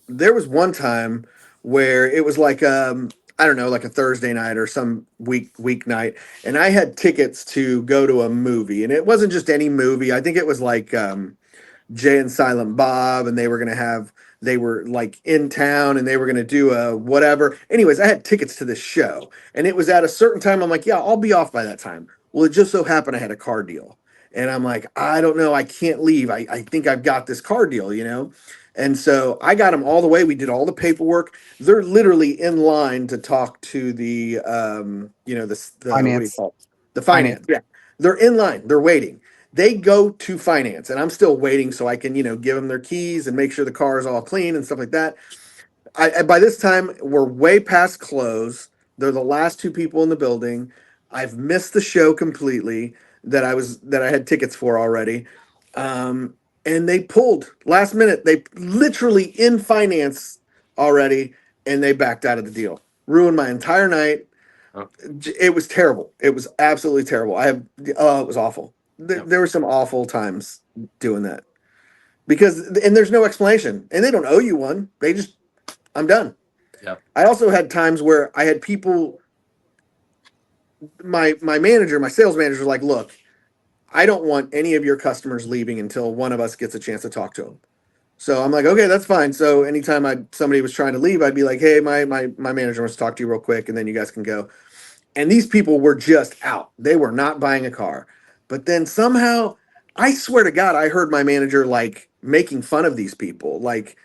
there was one time where it was like I don't know, like a Thursday night or some weeknight, and I had tickets to go to a movie, and it wasn't just any movie. I think it was like Jay and Silent Bob, and they were like in town, and they were gonna do a whatever. Anyways, I had tickets to this show, and it was at a certain time. I'm like, yeah, I'll be off by that time. Well, it just so happened I had a car deal, and I'm like, I don't know, I can't leave. I think I've got this car deal, And so I got them all the way. We did all the paperwork. They're literally in line to talk to the what do you Finance. call it? The Finance. finance. Yeah, they're in line. They're waiting. They go to finance, and I'm still waiting so I can, give them their keys and make sure the car is all clean and stuff like that. By this time, we're way past close. They're the last two people in the building. I've missed the show completely that I had tickets for already. And they pulled last minute. They literally in finance already, and they backed out of the deal. Ruined my entire night. Oh, It was terrible. It was absolutely terrible. It was awful. Yep. There were some awful times doing that and there's no explanation, and they don't owe you one. I'm done. yeah. I also had times where I had people. My sales manager was like, "Look, I don't want any of your customers leaving until one of us gets a chance to talk to them." So I'm like, okay, that's fine. So anytime somebody was trying to leave, I'd be like, hey, my manager wants to talk to you real quick, and then you guys can go. And these people were just out. They were not buying a car. But then somehow, I swear to God, I heard my manager like making fun of these people. Like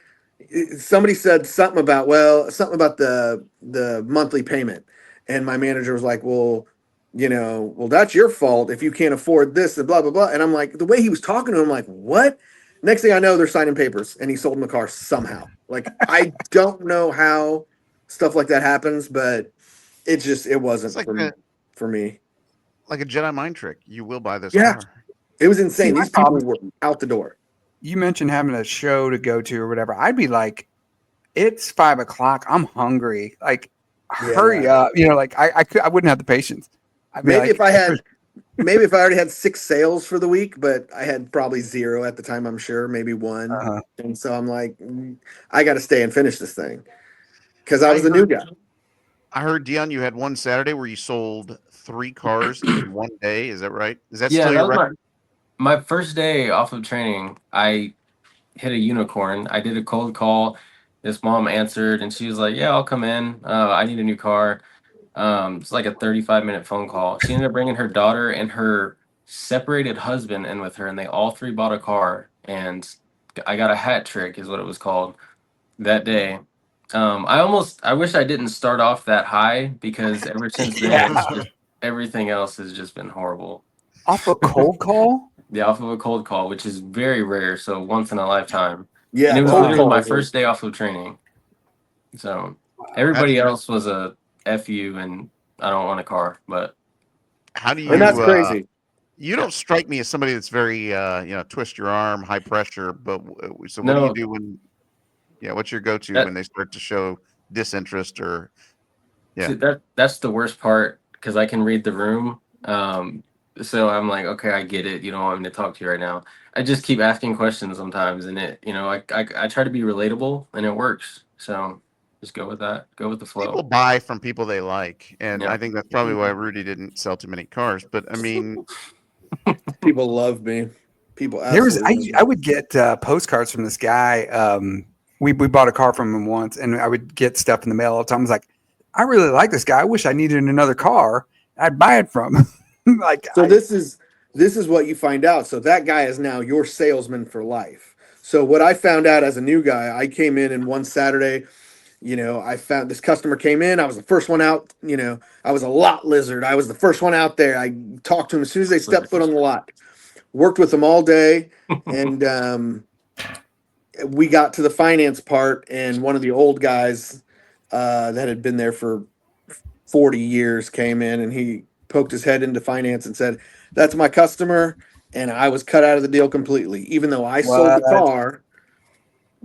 somebody said something about the monthly payment, and my manager was like, well, that's your fault if you can't afford this and blah blah blah. And I'm like, the way he was talking to him, I'm like, what? Next thing I know, they're signing papers, and he sold him the car somehow. Like I don't know how stuff like that happens, but it It's wasn't like for me. like a Jedi mind trick. You will buy this Yeah, car. it was See, insane. my These people problem, were out the door. you mentioned having a show to go to or whatever. I'd be like, it's 5 o'clock. I'm hungry. Like, hurry Yeah. up. Like I wouldn't have the patience. I'd be Maybe like, maybe if I already had 6 sales for the week, but I had probably zero at the time, I'm sure, maybe one. uh, And so I'm like, I got to stay and finish this thing because I I was the new heard guy. I heard Dion, you had one Saturday where you sold 3 cars in one day. Is that right? Is that Yeah, still that your was record? my first day off of training. I hit a unicorn. I did a cold call. This mom answered, and she was like, "Yeah, I'll come in. I need a new car." It's like a 35-minute phone call. She ended up bringing her daughter and her separated husband in with her, and they all three bought a car. And I got a hat trick, is what it was called, that day. I wish I didn't start off that high because ever since then, it's yeah, just everything else has just been horrible. off a cold call. Yeah, off of a cold call, which is very rare, so once in a lifetime. And Yeah, it was cold Wow. literally my calls. first day off of training. So How do everybody you else was a FU and I don't want a car, but how do And that's you crazy. you don't strike me as somebody that's very twist your arm, high pressure, but so what do you no, do when what's your go-to that when they start to show disinterest or see, yeah. that's the worst part because I can read the room. So I'm like, okay, I get it. You don't want me to talk to you right now. I just keep asking questions sometimes, and I try to be relatable, and it works. So just go with that. Go with the People flow. buy from people they like, and Yeah. I think that's probably why Rudy didn't sell too many cars. But I mean, People love me. People There was absolutely love me. I would get postcards from this guy. We bought a car from him once, and I would get stuff in the mail all the time. I was like, I really like this guy. I wish I needed another car. I'd buy it from him. like So this is what you find out. So that guy is now your salesman for life. So what I found out as a new guy, I came in and one Saturday, I found this customer came in. I was the first one out. I was a lot lizard. I was the first one out there. I talked to him as soon as they stepped foot on the lot. Worked with them all day, and we got to the finance part, and one of the old guys that had been there for 40 years came in, and he poked his head into finance and said, "That's my customer." And I was cut out of the deal completely, even though I sold the what? car.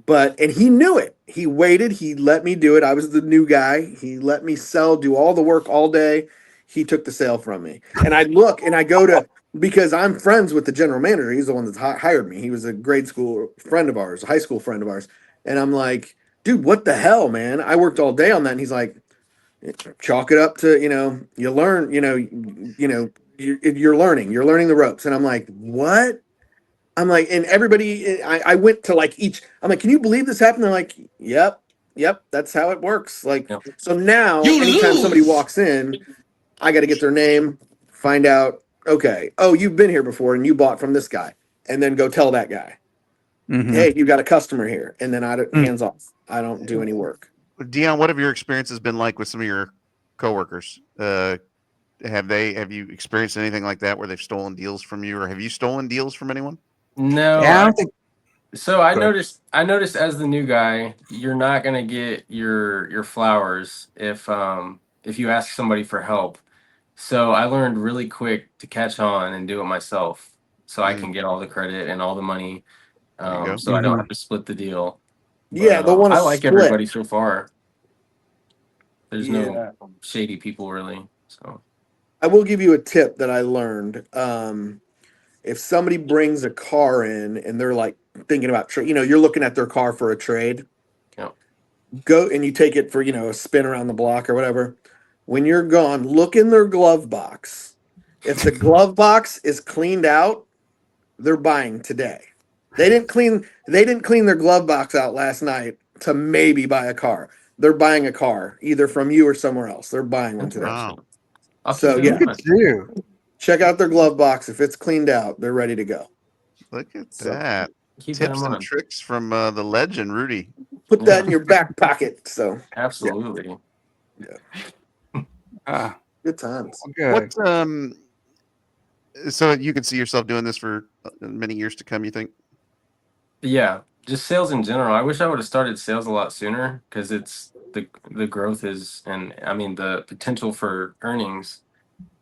And he knew it. He waited. He let me do it. I was the new guy. He let me do all the work all day. He took the sale from me. And I look and I go to, because I'm friends with the general manager. He's the one that hired me. He was a grade school friend of ours, a high school friend of ours. And I'm like, dude, what the hell, man? I worked all day on that. And he's like, chalk it up to, you learn, you're learning the ropes. And I'm like, what? I'm like, and everybody, I went to like each, I'm like, can you believe this happened? They're like, yep, that's how it works. Like, Yep. so now anytime somebody walks in, I got to get their name, find out, okay, oh, you've been here before and you bought from this guy. And then go tell that guy, Mhm. hey, you got a customer here. And then Mm. hands off. I don't do any work. Dion, what have your experiences been like with some of your coworkers? Have you experienced anything like that where they've stolen deals from you, or have you stolen deals from anyone? No, Yeah, I don't think. so I Go ahead. noticed as the new guy, you're not gonna get your flowers if you ask somebody for help. So I learned really quick to catch on and do it myself, so I can get all the credit and all the money. There you go. So I don't Mhm. have to split the deal. But Yeah, they'll want to I like split. everybody so far. There's no Yeah. shady people really. So I will give you a tip that I learned. If somebody brings a car in and they're like thinking about trade, you're looking at their car for a trade, yeah, go and you take it for, a spin around the block or whatever. When you're gone, look in their glove box. If the glove box is cleaned out, they're buying today. They didn't clean their glove box out last night to maybe buy a car. They're buying a car either from you or somewhere else. They're buying one today. Wow. interesting. I'll keep So that in Look yeah, at mind. you. check out their glove box. If it's cleaned out, they're ready to go. Look at So that. Keep that in Tips and mind. tricks from the legend, Rudy. put that Yeah, in your back pocket. So yeah, absolutely. Ah, good times. good. What so you can see yourself doing this for many years to come, you think? Yeah, just sales in general. I wish I would have started sales a lot sooner because it's the growth is, and I mean the potential for earnings,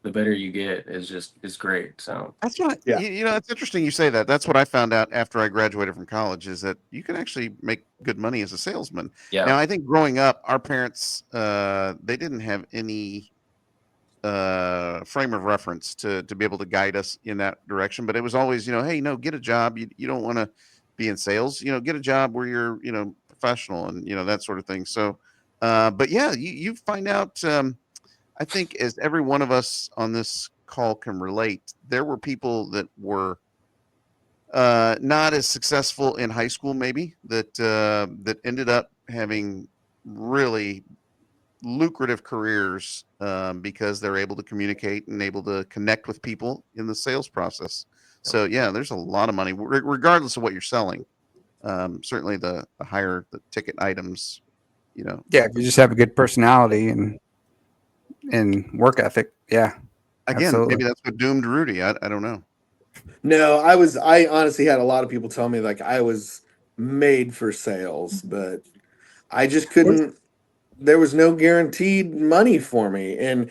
the better you get is great. So That's what Yeah. it's interesting you say that. That's what I found out after I graduated from college is that you can actually make good money as a salesman. yeah, Now, I think growing up, our parents they didn't have any frame of reference to be able to guide us in that direction, but it was always, hey, no, get a job. You don't want to be in sales, get a job where you're, professional and that sort of thing. So but yeah, you find out I think as every one of us on this call can relate, there were people that were not as successful in high school, maybe that ended up having really lucrative careers because they're able to communicate and able to connect with people in the sales process. So yeah, there's a lot of money regardless of what you're selling. Certainly the higher the ticket items, Yeah, if you just have a good personality and work ethic, yeah, again, absolutely. maybe that's what doomed Rudy. I don't know. No, I honestly had a lot of people tell me like I was made for sales, but I just couldn't. There was no guaranteed money for me, and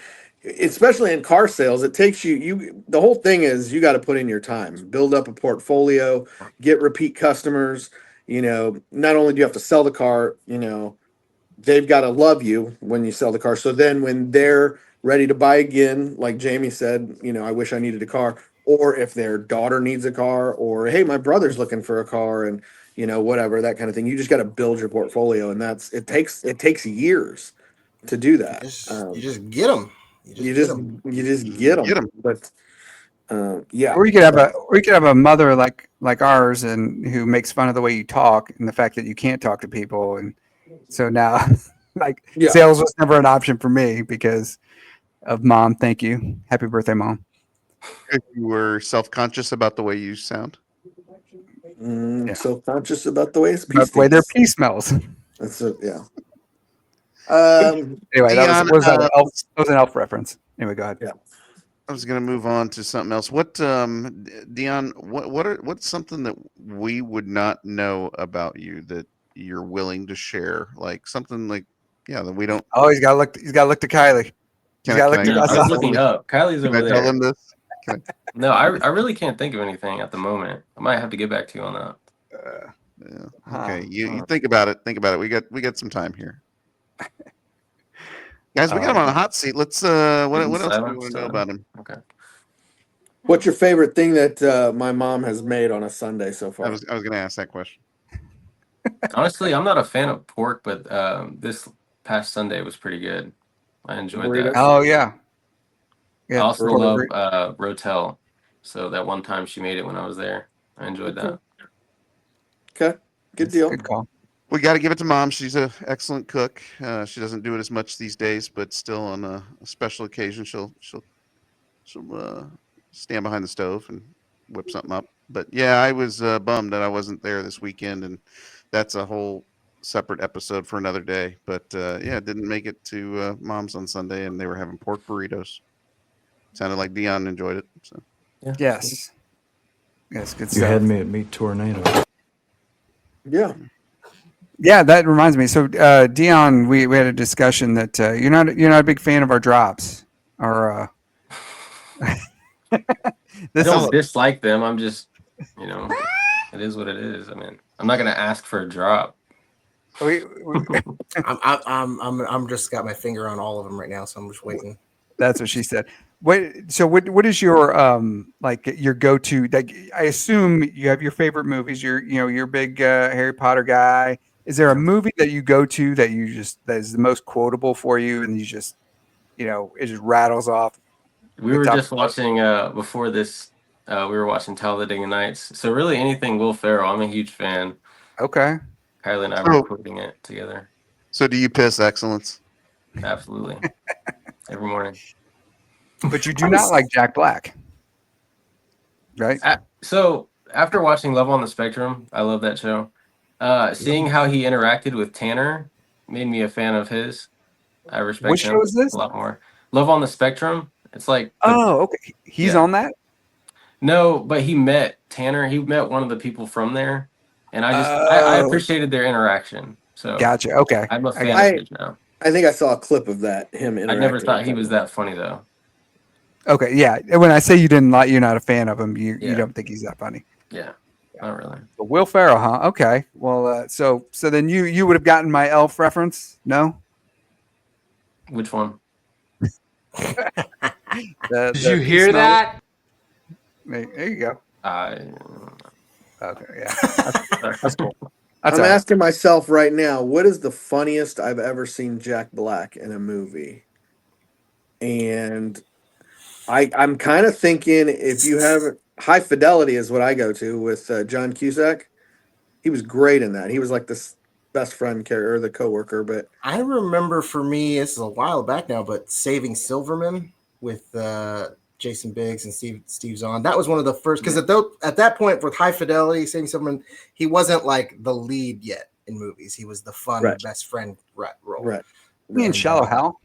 especially in car sales, it takes you the whole thing is you got to put in your time, build up a portfolio, get repeat customers. Not only do you have to sell the car, they've got to love you when you sell the car. So then when they're ready to buy again, like Jamie said, I wish I needed a car, or if their daughter needs a car, or hey, my brother's looking for a car, and whatever, that kind of thing. You just got to build your portfolio, and it takes years to do that. You just get them. You just get Get them. 'em. But yeah, Or you could have a mother like ours, and who makes fun of the way you talk and the fact that you can't talk to people, and so now, like, yeah. sales was never an option for me because of mom. Thank you, happy birthday, mom. If you were self-conscious about the way you sound. Yeah. So conscious about the way his pee About the way their stinks. pee smells. That's it. Yeah. Anyway, Deion, that was an elf reference. Anyway, go ahead. Yeah. I was going to move on to something else. What, Deion? What's something that we would not know about you that you're willing to share? Like something like, yeah, that we don't. Oh, he's got to look. He's got to look to Kylie. He's got to look to No, I was us. looking up. Kylie's Can over I tell there. them this? No, I really can't think of anything at the moment. I might have to get back to you on that. Yeah. Okay, you think about it. Think about it. We got some time here, guys. We got him on a hot seat. Let's. What else do we want to know about him? Okay. What's your favorite thing that my mom has made on a Sunday so far? I was going to ask that question. Honestly, I'm not a fan of pork, but this past Sunday was pretty good. I enjoyed Burrito? that. Oh yeah. I also for the love Rotel. So that one time she made it when I was there, I enjoyed that. Okay, good deal. Good call. We got to give it to mom. She's an excellent cook. She doesn't do it as much these days, but still on a special occasion, she'll stand behind the stove and whip something up. But yeah, I was bummed that I wasn't there this weekend, and that's a whole separate episode for another day. But yeah, didn't make it to mom's on Sunday, and they were having pork burritos. Sounded like Deion enjoyed it. So. Yes. Yes, good You stuff. had me at Meat Tornado. Yeah. Yeah, that reminds me. So, Dion, we had a discussion that you're not a big fan of our drops, or I this don't is dislike them. I'm just, it is what it is. I mean, I'm not gonna ask for a drop. we I'm just got my finger on all of them right now, so I'm just waiting. That's what she said. What is your like your go-to? Like, I assume you have your favorite movies. You're a big Harry Potter guy. Is there a movie that you go to that that is the most quotable for you, and you just it just rattles off? We were just watching before this. We were watching Talladega Nights. So really, anything Will Ferrell, I'm a huge fan. Okay. Kylie and I were quoting it together. So do you piss excellence? Absolutely. Every morning. But you do not like Jack Black, right? So after watching Love on the Spectrum, I love that show. Seeing how he interacted with Tanner made me a fan of his. I respect Which him show is this? a lot more. Love on the Spectrum. It's like Okay. He's on that? No, but he met Tanner. He met one of the people from there, and I appreciated their interaction. So Gotcha. Okay. I'm a fan of his now. I think I saw a clip of that. Him interacting. I never thought he was that funny though. Okay. Yeah. When I say you're not a fan of him, you don't think he's that funny. Yeah. Not really. But Will Ferrell, huh? Okay. Well, so then you would have gotten my Elf reference? No. Which one? Did you hear that? There you go. Okay. Yeah. That's cool. I'm asking myself right now, what is the funniest I've ever seen Jack Black in a movie? And I'm kind of thinking, if you have High Fidelity is what I go to with John Cusack. He was great in that. He was like this best friend character, or the coworker. But I remember, for me, this is a while back now, but Saving Silverman with Jason Biggs and Steve Zahn. That was one of the first, because at that point with High Fidelity, Saving Silverman, he wasn't like the lead yet in movies. He was the fun best friend role. Right. Me and Shallow Hal.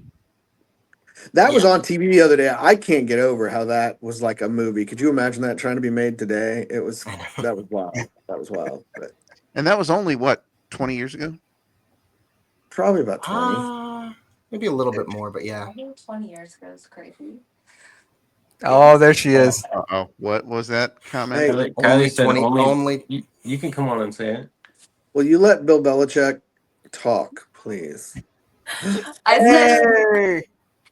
That was on TV the other day. I can't get over how that was like a movie. Could you imagine that trying to be made today? That was wild. That was wild. But And that was only what, 20 years ago? Probably about 20. Maybe a little bit more, but yeah. I think 20 years ago is crazy. Oh, there she is. Uh-oh. What was that comment? Hey, Kylie said 20 only. You can come on and say it. Will you let Bill Belichick talk, please? I said, Hey!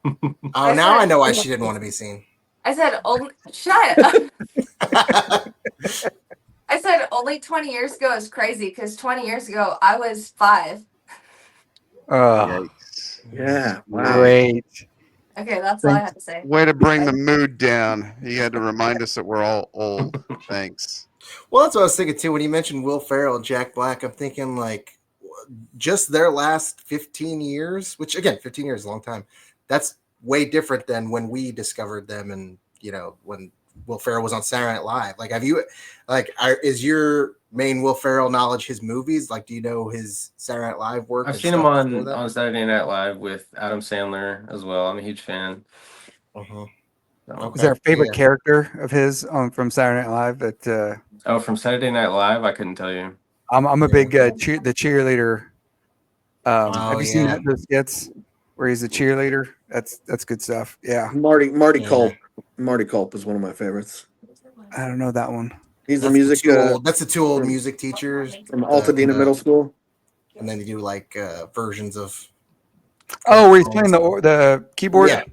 Oh, now I know why she didn't want to be seen. I said only. Shut up. I said only 20 years ago is crazy because 20 years ago I was 5. Oh, Yeah. Wow. great. Okay, that's all I have to say. Way to bring the mood down. He had to remind us that we're all old. Thanks. Well, that's what I was thinking too. When you mentioned Will Ferrell and Jack Black, I'm thinking like just their last 15 years, which again, 15 years is a long time. That's way different than when we discovered them and, when Will Ferrell was on Saturday Night Live. Like, have you, is your main Will Ferrell knowledge his movies? Like, do you know his Saturday Night Live work? I've and seen him stuff before that? on Saturday Night Live with Adam Sandler as well. I'm a huge fan. Uh-huh. So. Is there a favorite Yeah. character of his from Saturday Night Live that? From Saturday Night Live, I couldn't tell you. I'm a big the cheerleader. Have you seen yeah. those skits where he's a cheerleader? That's good stuff. Yeah, Marty Yeah. Culp. Marty Culp is one of my favorites. I don't know that one. He's the That's music. that's the two old from- music teachers from Altadena Middle School. and then you do like versions of. Oh, where he's playing the keyboard. Yeah.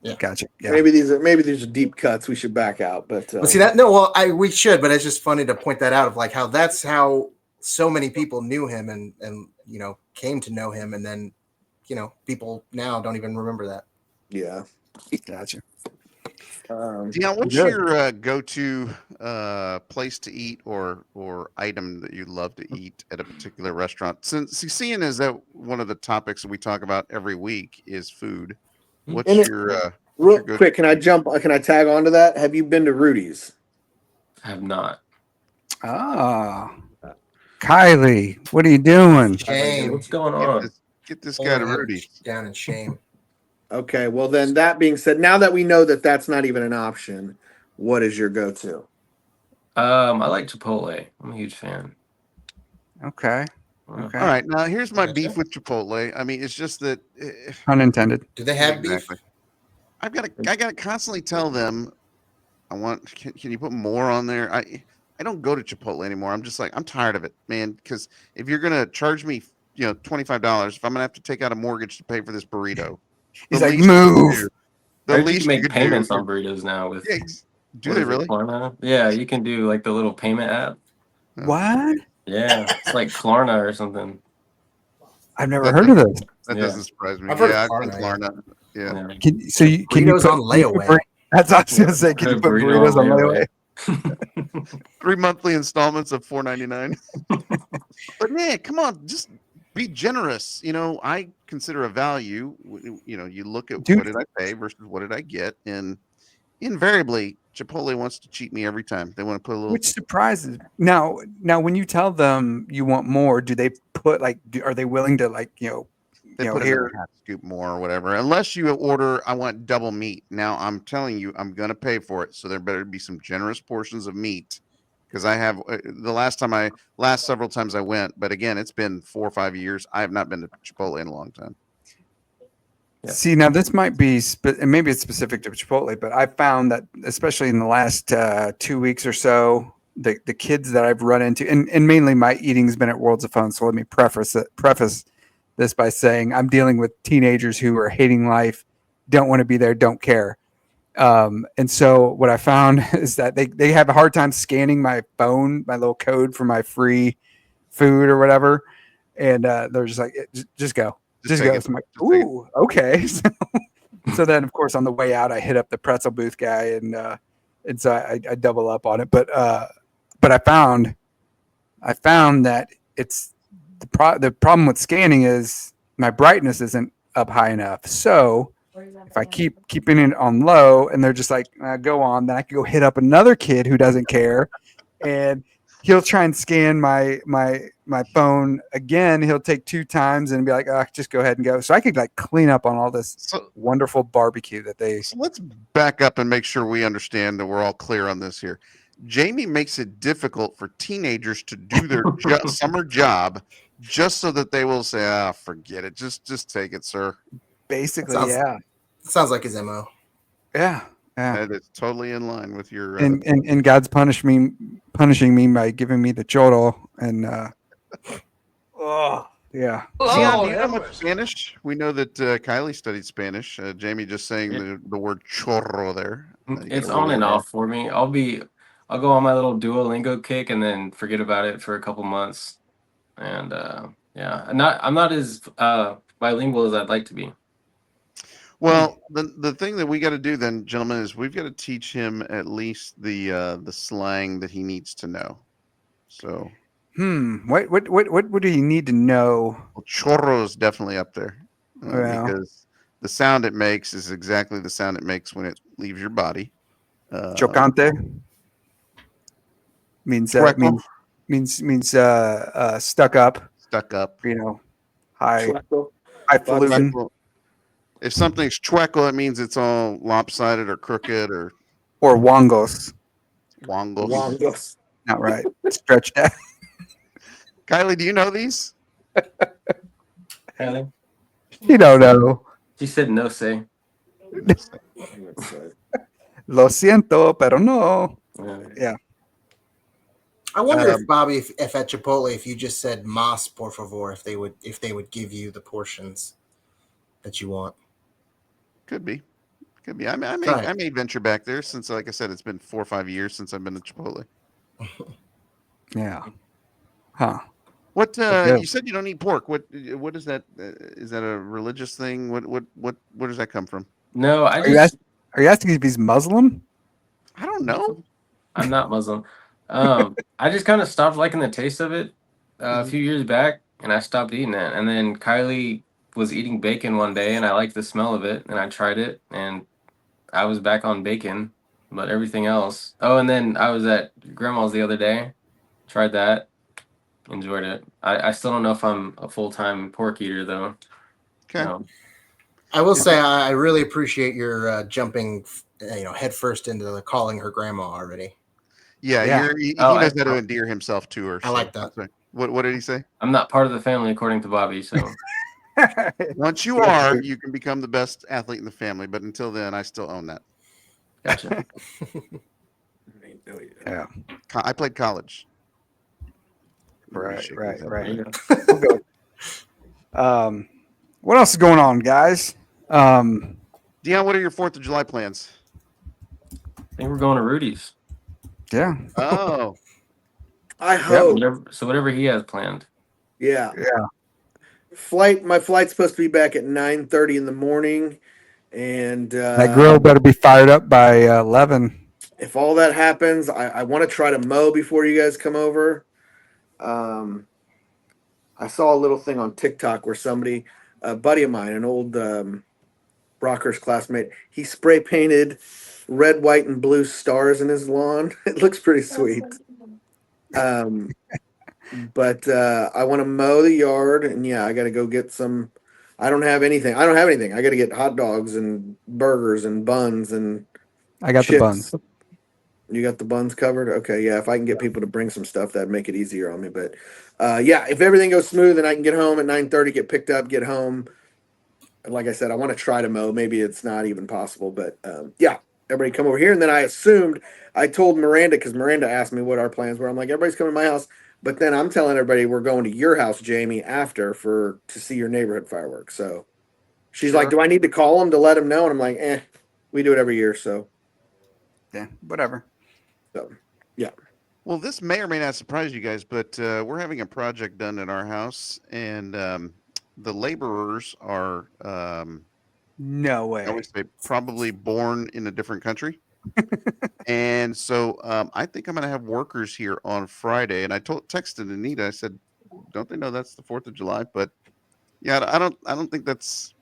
Yeah. Gotcha. Yeah. Maybe these are deep cuts. We should back out. But Well, see that? No, well, we should, but it's just funny to point that out of like how that's how so many people knew him and came to know him, and then people now don't even remember that. yeah. Gotcha. Deion, what's your go-to place to eat or item that you love to eat at a particular restaurant? Since seeing as that one of the topics that we talk about every week is food. What's your real quick? Can I tag on to that? Have you been to Rudy's? I have not. Ah, Kylie, what are you doing? Shame. What's going on? Get this guy to Rudy. Down in shame. Okay. Well, then that being said, now that we know that that's not even an option, what is your go-to? I like Chipotle. I'm a huge fan. Okay. Okay. All right. Now here's my beef with Chipotle. I mean, it's just that unintended. Do they have beef? I gotta constantly tell them can you put more on there? I don't go to Chipotle anymore. I'm just like, I'm tired of it, man. Because if you're gonna charge me, $25, if I'm gonna have to take out a mortgage to pay for this burrito, he's like, move. The least least you make could payments do, on burritos now with. Yeah, do they really? Klarna? Yeah, you can do like the little payment app. What? Yeah, it's like Klarna or something. I've never heard of this. That doesn't surprise me. I've heard I've of been Klarna. Yeah. Can you Burritos put on layaway. That's what I was gonna say. Can you put burritos on layaway? 3 monthly installments of $4.99. But man, come on, just be generous. I consider a value. You look at what did I pay versus what did I get, and invariably, Chipotle wants to cheat me every time. They want to put a little. Which surprises. Now, when you tell them you want more, do they put are they willing to They put here a half scoop more or whatever. Unless you order, I want double meat. Now I'm telling you, I'm gonna pay for it. So there better be some generous portions of meat, because I have the last several times I went, but again, it's been 4 or 5 years. I have not been to Chipotle in a long time. Yeah. See, now this might be, and maybe it's specific to Chipotle, but I found that especially in the last 2 weeks or so, the kids that I've run into, and mainly my eating has been at Worlds of Fun. So let me preface this by saying I'm dealing with teenagers who are hating life, don't want to be there, don't care. And so what I found is that they have a hard time scanning my phone, my little code for my free food or whatever. And they're just like, just go. Just go. So I'm like, ooh, okay. So then, of course, on the way out, I hit up the pretzel booth guy, and so I double up on it. But I found that it's the problem with scanning is my brightness isn't up high enough. So if I keep keeping it on low, and they're just like, go on, then I can go hit up another kid who doesn't care, and he'll try and scan my phone again. He'll take 2 times and be like, just go ahead and go. So I could clean up on all this wonderful barbecue that they. So let's back up and make sure we understand that we're all clear on this here. Jamie makes it difficult for teenagers to do their summer job just so that they will say, forget it. Just take it, sir. Basically, yeah. Sounds like his MO. Yeah. That is totally in line with your and God's punishing me by giving me the chorro, and Yeah. Dion, do you know much Spanish? We know that Kylie studied Spanish. Jamie just saying the word chorro there. It's on and off for me. I'll go on my little Duolingo kick and then forget about it for a couple months. And yeah, I'm not as bilingual as I'd like to be. Well, the thing that we got to do then, gentlemen, is we've got to teach him at least the slang that he needs to know. So, what do you need to know? well, chorro is definitely up there Well, because the sound it makes is exactly the sound it makes when it leaves your body. chocante means Chueco. stuck up. Stuck up. You know, high Chueco. highfalutin. If something's chueco, it means it's all lopsided or crooked or wongos. Wongos. Not right. Stretched out. Kylie, do you know these? Kylie? You don't know. She said no say. Lo siento, pero no. Yeah. I wonder if Bobby, if at Chipotle, if you just said "mas por favor," if they would give you the portions that you want. Could be. I may venture back there since, like I said, it's been 4 or 5 years since I've been to Chipotle. Yeah. Huh. What you said you don't eat pork? What is that? Is that a religious thing? Where does that come from? No, Are you asking if he's Muslim? I don't know. I'm not Muslim. I just kind of stopped liking the taste of it a few years back, and I stopped eating it. And then Kylie was eating bacon one day, and I liked the smell of it, and I tried it, and I was back on bacon, but everything else. Oh, and then I was at grandma's the other day, tried that, enjoyed it. I still don't know if I'm a full-time pork eater though. Okay. No. I will say I really appreciate your jumping, headfirst into calling her grandma already. Yeah. He knows how to endear himself to her. I like that. What did he say? I'm not part of the family according to Bobby, so. Once you are, you can become the best athlete in the family. But until then, I still own that. Gotcha. Yeah. I played college. Right. Okay. What else is going on, guys? Deion, what are your 4th of July plans? I think we're going to Rudy's. Yeah. Oh. I hope. Whatever he has planned. Yeah. Yeah. My flight's supposed to be back at 9:30 in the morning, and That grill better be fired up by 11. If all that happens, I want to try to mow before you guys come over. I saw a little thing on TikTok where somebody, a buddy of mine, an old Rockers classmate, he spray painted red, white, and blue stars in his lawn. It looks pretty sweet. But I want to mow the yard, and I got to go get some. I don't have anything. I got to get hot dogs and burgers and buns and. I got the buns. You got the buns covered? Okay, yeah. If I can get people to bring some stuff, that'd make it easier on me. But if everything goes smooth and I can get home at 9:30, get picked up, get home. Like I said, I want to try to mow. Maybe it's not even possible, but everybody come over here. And then I told Miranda, because Miranda asked me what our plans were. I'm like, everybody's coming to my house. But then I'm telling everybody we're going to your house, Jamie, after to see your neighborhood fireworks. So she's like, do I need to call them to let them know? And I'm like, we do it every year. So yeah, whatever. So, yeah. Well, this may or may not surprise you guys, but we're having a project done at our house, and the laborers are no way. I would say probably born in a different country. And so I think I'm going to have workers here on Friday. And I texted Anita. I said, "Don't they know that's the 4th of July?" But yeah, I don't think that's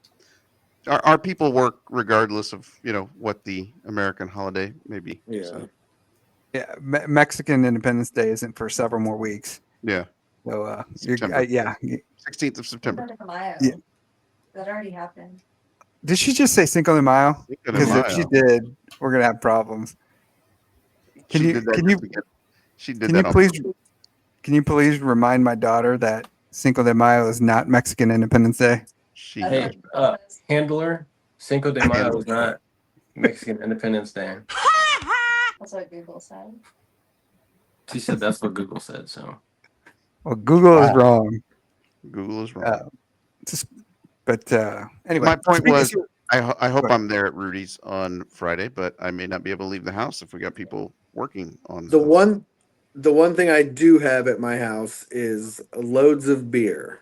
our people work regardless of what the American holiday may be. Yeah. So. Yeah, Mexican Independence Day isn't for several more weeks. Yeah. So 16th of September. Yeah. That already happened. Did she just say Cinco de Mayo? Because if she did, we're gonna have problems. Can you please remind my daughter that Cinco de Mayo is not Mexican Independence Day? Hey, handler, Cinco de Mayo is not Mexican Independence Day. That's what Google said. She said that's what Google said, so. Well, Google is wrong. Google is wrong. Anyway, My point speaking- was, I hope Go ahead. I'm there at Rudy's on Friday, but I may not be able to leave the house if we got people working on The one thing I do have at my house is loads of beer.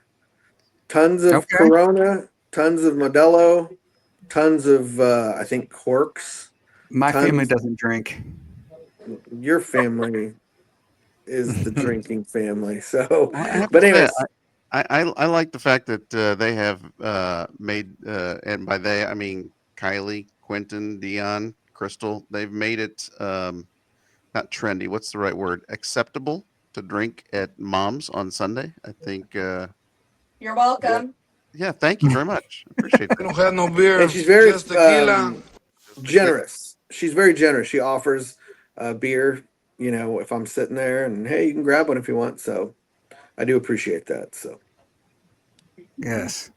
Tons of Okay. Corona, tons of Modelo, tons of I think corks. My family Tons. doesn't drink. Your family is the drinking family. So, I have but to say, anyways, I like the fact that they have made, and by they I mean Kylie, Quentin, Deion, Crystal. They've made it not trendy. What's the right word? Acceptable to drink at Mom's on Sunday. I think. You're welcome. Yeah, thank you very much. I appreciate I that. don't have no beer. and she's very Just tequila. generous. She's very generous. She offers beer, if I'm sitting there, and hey, you can grab one if you want. So I do appreciate that. So Yes.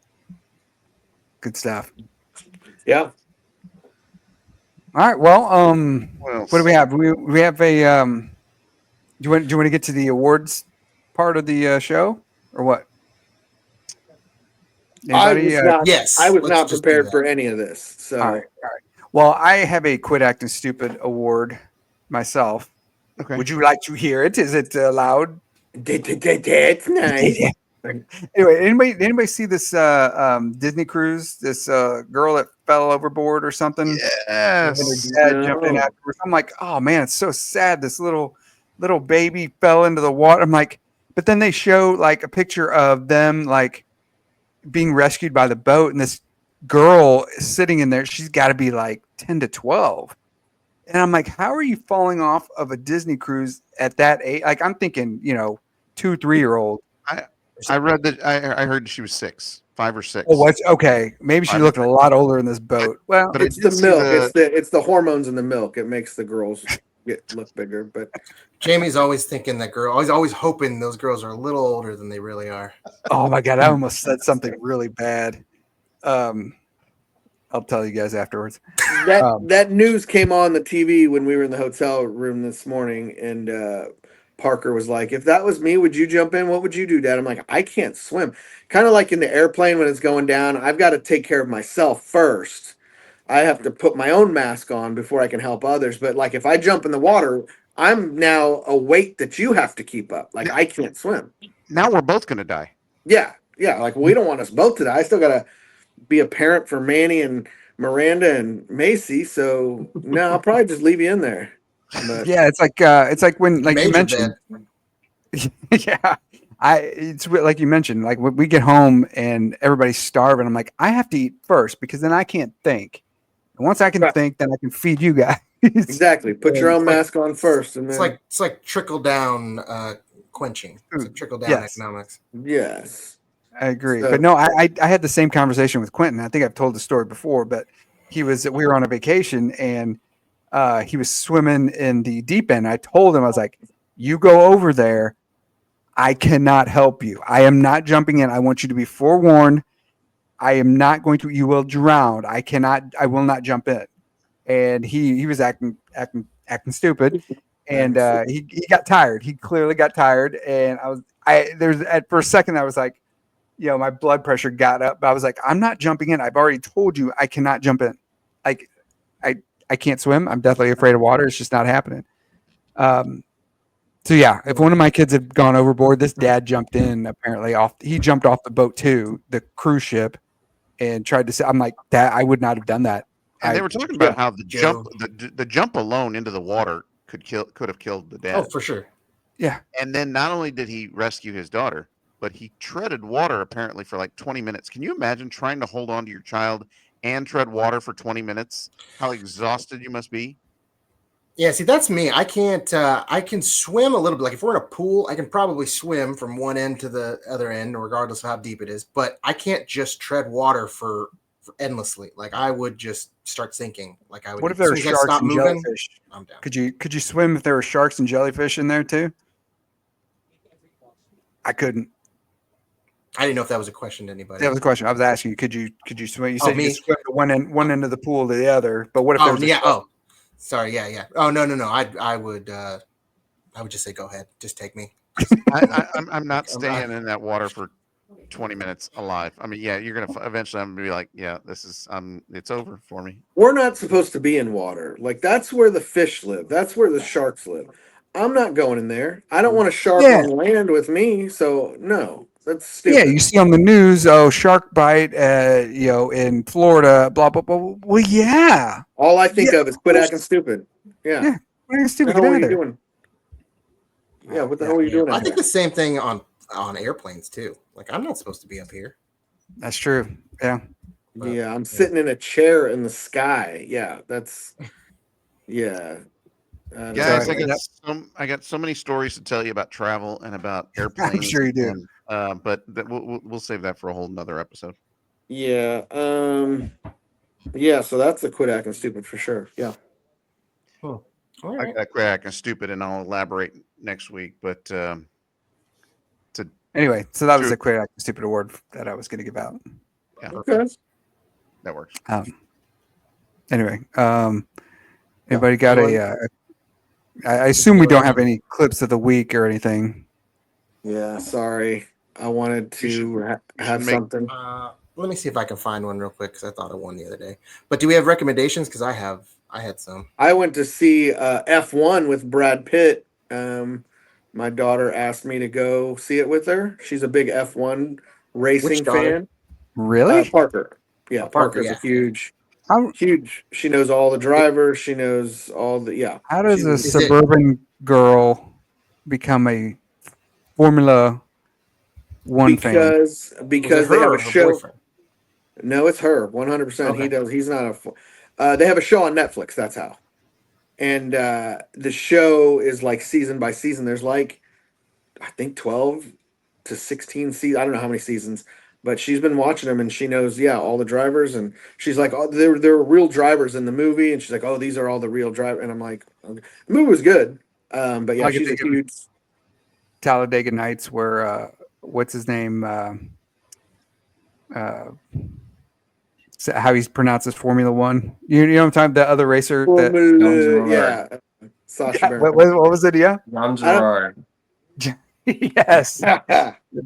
Good stuff. yeah. All right. Well, What else? what do we have? We have a. Do you want to get to the awards part of the show or what? Anybody? Yes, I was let's not just do prepared that. for any of this. So All right. Well, I have a quit acting stupid award myself. Okay. Would you like to hear it? Is it loud? that's nice. Anyway, anybody see this Disney cruise? This girl that fell overboard or something? And her Yes. dad jumped in afterwards. I'm like, oh man, it's so sad. This little baby fell into the water. I'm like, but then they show like a picture of them like being rescued by the boat, and this girl is sitting in there. She's got to be like 10 to 12. And I'm like, how are you falling off of a Disney cruise at that age? Like, I'm thinking, 2, 3-year-old. I read that. I heard she was 5 or 6. Oh, what's okay? Maybe she looked a lot older in this boat. Well, but I It's did the see milk. It's the hormones in the milk. It makes the girls look bigger. But Jamie's always thinking that girl. Always hoping those girls are a little older than they really are. oh my god, I almost said something really bad. I'll tell you guys afterwards. that news came on the TV when we were in the hotel room this morning, and Parker was like, "If that was me, would you jump in? What would you do, Dad?" I'm like, "I can't swim." Kind of like in the airplane when it's going down, I've got to take care of myself first. I have to put my own mask on before I can help others. But like if I jump in the water, I'm now a weight that you have to keep up. Like I can't swim. Now we're both going to die. Yeah. Like we don't want us both to die. I still gotta be a parent for Manny and Miranda and Macy. So no, I'll probably just leave you in there. But Yeah, it's like when like you Major mentioned. Yeah, it's like you mentioned. Like when we get home and everybody's starving, I'm like, I have to eat first because then I can't think. And once I can think, then I can feed you guys. exactly. Put your own mask on first, and then It's like trickle down quenching. It's like trickle down Yes. economics. yes. I agree, So- but no, I had the same conversation with Quentin. I think I've told the story before, but we were on a vacation and he was swimming in the deep end. I told him, I was like, "You go over there. I cannot help you. I am not jumping in. I want you to be forewarned. I am not going to. You will drown. I will not jump in." And he was acting stupid, and he got tired. He clearly got tired, and for a second I was like, my blood pressure got up. But I was like, I'm not jumping in. I've already told you I cannot jump in. Like, I can't swim. I'm definitely afraid of water. It's just not happening. So yeah, if one of my kids had gone overboard, this dad jumped in. Apparently, he jumped off the boat too, the cruise ship, and tried to say, I'm like, that I would not have done that. And they were talking about how the jump alone into the water could have killed the dad. Oh, for sure. Yeah. And then not only did he rescue his daughter, but he treaded water apparently for like 20 minutes. Can you imagine trying to hold on to your child and tread water for 20 minutes? How exhausted you must be. Yeah, see, that's me. I can't. I can swim a little bit. Like if we're in a pool, I can probably swim from one end to the other end, regardless of how deep it is. But I can't just tread water for endlessly. Like I would just start sinking. Like I would. What if there were as soon as I sharks stop and moving, jellyfish? I'm down. Could you swim if there were sharks and jellyfish in there too? I couldn't. I didn't know if that was a question to anybody. That was a question. I was asking you. Could you swim? You said me? you could swim to one end of the pool to the other. But what if there was a shark? Oh, sorry. Yeah. Oh no. I would just say go ahead. Just take me. I'm not staying in that water for 20 minutes alive. I mean, yeah, you're gonna eventually. I'm gonna be like, yeah, this is it's over for me. We're not supposed to be in water. Like that's where the fish live. That's where the sharks live. I'm not going in there. I don't want a shark Yeah. on land with me. So no, that's Yeah, stupid. you see on the news, oh, shark bite, in Florida, blah blah blah. Well, yeah, All I think yeah, of is of quit acting course. stupid. Yeah. Yeah, we're The stupid. hell Get out were of you there. doing? Yeah, what the Yeah, hell were you doing I out think there? the same thing on airplanes too. Like I'm not supposed to be up here. that's true. Yeah, But, Yeah, I'm sitting in a chair in the sky. Yeah, that's yeah. so Guys, yeah, I got so many stories to tell you about travel and about I'm airplanes, sure you do. and but we'll save that for a whole nother episode. yeah. Yeah, so that's the quit acting stupid for sure. Yeah. all I right. got crack and stupid, and I'll elaborate next week. But to Anyway, so that was true, a quick acting stupid award that I was going to give out. yeah, Okay. that works. Anyway, Yeah. anybody got Anyone? I assume we don't have any clips of the week or anything. Yeah, sorry. I wanted You should, to you should have make something. Let me see if I can find one real quick because I thought of one the other day. But do we have recommendations? Because I had some. I went to see F1 with Brad Pitt. My daughter asked me to go see it with her. She's a big F1 Which racing daughter? fan. Really? Parker. Yeah, Oh, Parker, Parker's a yeah. huge. She knows all the drivers. She knows all the yeah. How does she's a a- Is it- suburban girl become a Formula One fan? because Was because it they her have or a her show. boyfriend? No, it's her, 100%. He Okay. does. He's not a. They have a show on Netflix. That's how. And the show is like season by season. There's like I think 12 to 16 seasons. I don't know how many seasons, but she's been watching them and she knows all the drivers. And she's like, oh, there were real drivers in the movie. And she's like, oh, these are all the real drivers. And I'm like, okay. The movie was good. But yeah, I could she's a think of huge. Talladega Nights, where what's his name? How he's pronounces Formula One. You know what I'm talking about? The other racer that Yeah, Sasha Baron. what was it? Yeah. Ron I don't- Gerard. Yes.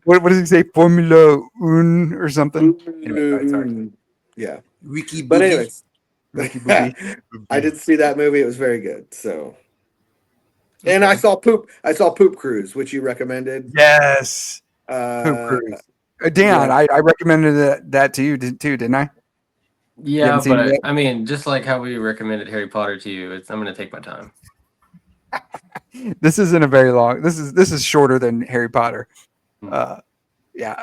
What does he say? Formula Un or something? Anyway, sorry. Yeah. Ricky But Boogie. anyways, Ricky Bobby. I did see that movie. It was very good. So, and I saw Poop. I saw Poop Cruise, which you recommended. Yes. Poop Uh, Cruise. Dan, yeah. I recommended that to you too, didn't I? Yeah, haven't seen it but yet? I mean, just like how we recommended Harry Potter to you, I'm gonna take my time. This isn't a very long. This is shorter than Harry Potter. Yeah.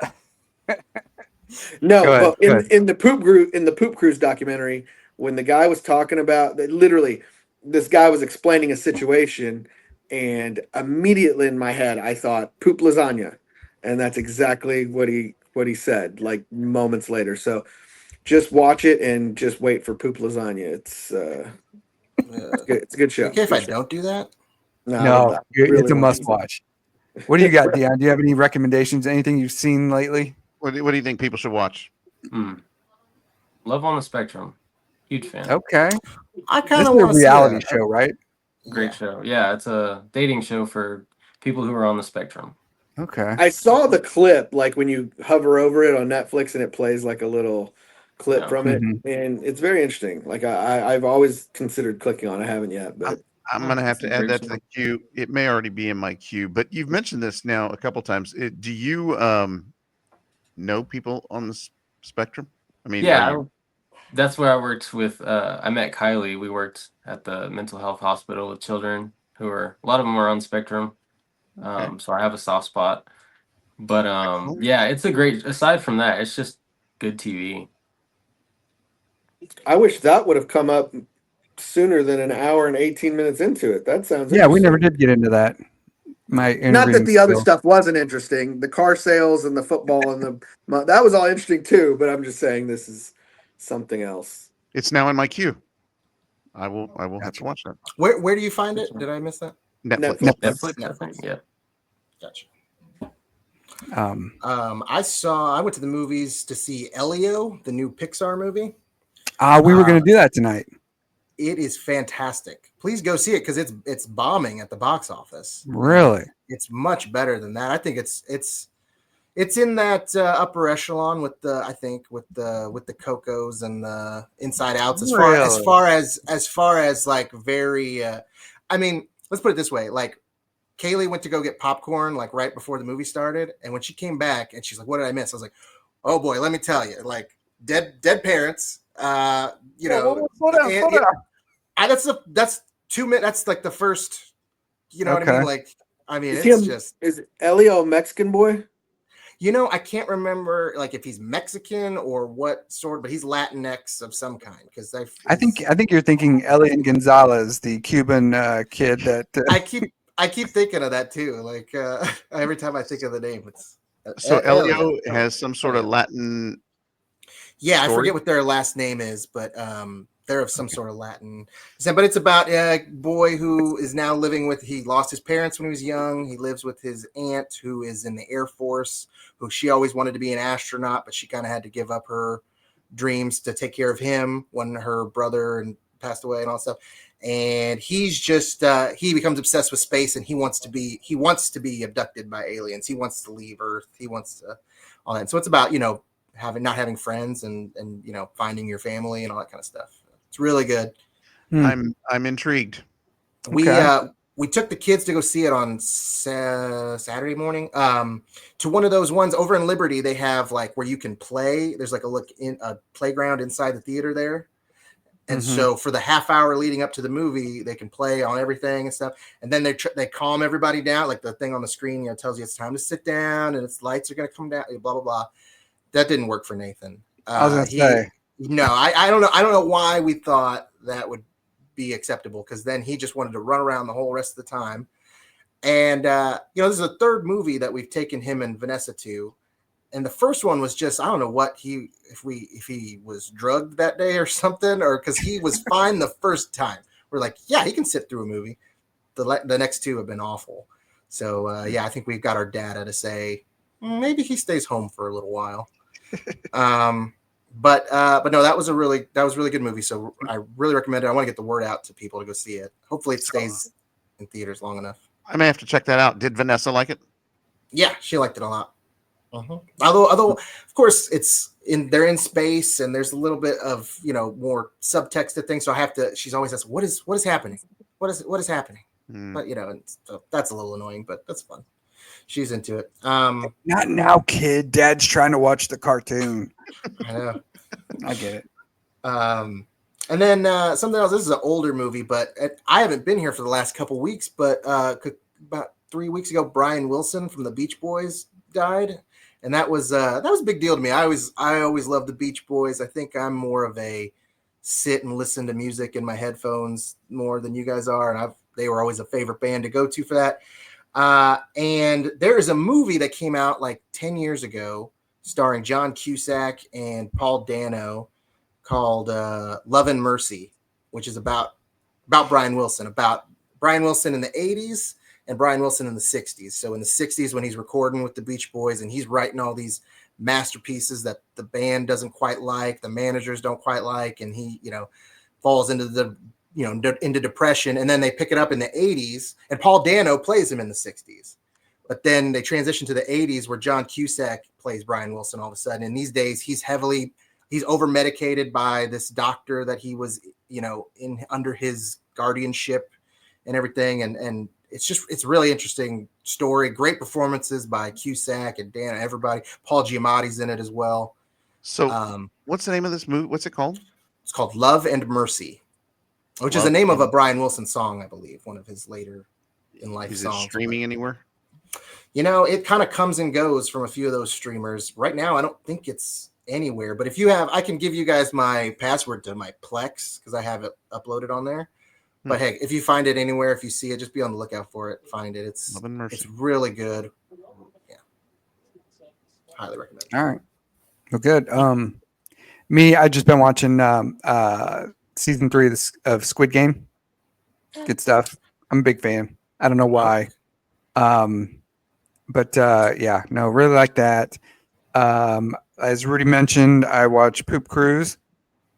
No, Go ahead, but go ahead. in the Poop Cruise documentary, when the guy was talking about that, literally, this guy was explaining a situation, and immediately in my head, I thought poop lasagna, and that's exactly what he said. Like moments later, so just watch it and just wait for poop lasagna. It's good. It's a good show. Okay, if I Good show. don't do that, No, I No, love that. it's Really a want must to. watch. What do you got, Dion? Do you have any recommendations? Anything you've seen lately? What do you think people should watch? Love on the Spectrum. Huge fan. Okay. I This kind is of a want to see reality that. show, right? Great show. Yeah, it's a dating show for people who are on the spectrum. Okay. I saw the clip, like when you hover over it on Netflix and it plays like a little clip Yeah. from it, Mhm. and it's very interesting. Like I've always considered clicking on it. I haven't yet, but I'm gonna have It's a to add great that to show. the queue. It may already be in my queue, but you've mentioned this now a couple times. Do you know people on the spectrum? I mean, Yeah, that's where I worked with. I met Kylie. We worked at the mental health hospital with children who are a lot of them are on spectrum. So I have a soft spot. But yeah, it's a great. Aside from that, it's just good TV. I wish that would have come up sooner than an hour and 18 minutes into it. That sounds Yeah, we never interesting. did get into that. My Not that interviewing the other skills. stuff wasn't interesting. The car sales and the football and that was all interesting too. But I'm just saying this is something else. it's now in my queue. I will have to watch that. Where do you find it? Did I miss that? Netflix. Netflix. Netflix, I Netflix. think. Yeah. Gotcha. Um, I went to the movies to see Elio, the new Pixar movie. we were going to do that tonight. It is fantastic. Please go see it because it's bombing at the box office. Really? It's much better than that. I think it's It's in that upper echelon with the, I think, with the Cocos and the Inside Outs. As far as like very, I mean, let's put it this way: like Kaylee went to go get popcorn like right before the movie started, and when she came back and she's like, "What did I miss?" I was like, "Oh boy, let me tell you, like dead parents." Slow down. That's 2 minutes. That's like the first. You know what I mean? Like, I mean, is Elio a Mexican boy? I can't remember like if he's Mexican or what sort, but he's Latinx of some kind. Because I think you're thinking Elian Gonzalez, the Cuban kid that. I keep thinking of that too. Like every time I think of the name, it's So Elio has some sort of Latin. Yeah, story? I forget what their last name is, but they're of some sort of Latin descent. But it's about a boy who is now living with. He lost his parents when he was young. He lives with his aunt, who is in the Air Force. Who she always wanted to be an astronaut, but she kind of had to give up her dreams to take care of him when her brother passed away and all that stuff. And he's just he becomes obsessed with space, and he wants to be abducted by aliens. He wants to leave Earth. He wants to all that. And so it's about not having friends and finding your family and all that kind of stuff. It's really good. I'm intrigued. We took the kids to go see it on Saturday morning. To one of those ones over in Liberty, they have like where you can play. There's like a playground inside the theater there. And so for the half hour leading up to the movie, they can play on everything and stuff. And then they calm everybody down. Like the thing on the screen, tells you it's time to sit down and its lights are going to come down, blah, blah, blah. That didn't work for Nathan. I was going to say. No, I don't know. I don't know why we thought that would be acceptable, because then he just wanted to run around the whole rest of the time. And, this is the third movie that we've taken him and Vanessa to. And the first one was just, I don't know what if he was drugged that day or something, or because he was fine the first time. We're like, yeah, he can sit through a movie. The next two have been awful. So, I think we've got our data to say maybe he stays home for a little while. But no, that was a really good movie. So I really recommend it. I want to get the word out to people to go see it. Hopefully it stays in theaters long enough. I may have to check that out. Did Vanessa like it? Yeah, she liked it a lot. Although of course they're in space and there's a little bit of more subtext to things. So she's always asking, what is happening? What is happening? But so that's a little annoying, but that's fun. She's into it. Not now, kid. Dad's trying to watch the cartoon. I know. I get it. And then something else. This is an older movie, but I haven't been here for the last couple weeks. But about 3 weeks ago, Brian Wilson from the Beach Boys died, and that was a big deal to me. I always loved the Beach Boys. I think I'm more of a sit and listen to music in my headphones more than you guys are, and they were always a favorite band to go to for that. And there is a movie that came out like 10 years ago starring John Cusack and Paul Dano called Love and Mercy, which is about Brian Wilson in the 80s and Brian Wilson in the 60s. So in the 60s when he's recording with the Beach Boys and he's writing all these masterpieces that the band doesn't quite like, the managers don't quite like, and he, falls into into depression, and then they pick it up in the 80s, and Paul Dano plays him in the 60s. But then they transition to the 80s where John Cusack plays Brian Wilson all of a sudden. And these days he's over medicated by this doctor that he was, under his guardianship and everything. And it's a really interesting story. Great performances by Cusack and Dano, everybody. Paul Giamatti's in it as well. So what's the name of this movie? What's it called? It's called Love and Mercy, which is the name of a Brian Wilson song, I believe, one of his later in life songs. Is it streaming anywhere? It kind of comes and goes from a few of those streamers. Right now, I don't think it's anywhere. But if you have, I can give you guys my password to my Plex because I have it uploaded on there. But hey, if you find it anywhere, if you see it, just be on the lookout for it. Find it. It's really good. Yeah, highly recommend it. All right, well, good. Me, I just been watching season 3 of Squid Game. Good stuff. I'm a big fan. I don't know why. But really like that. As Rudy mentioned, I watched Poop Cruise,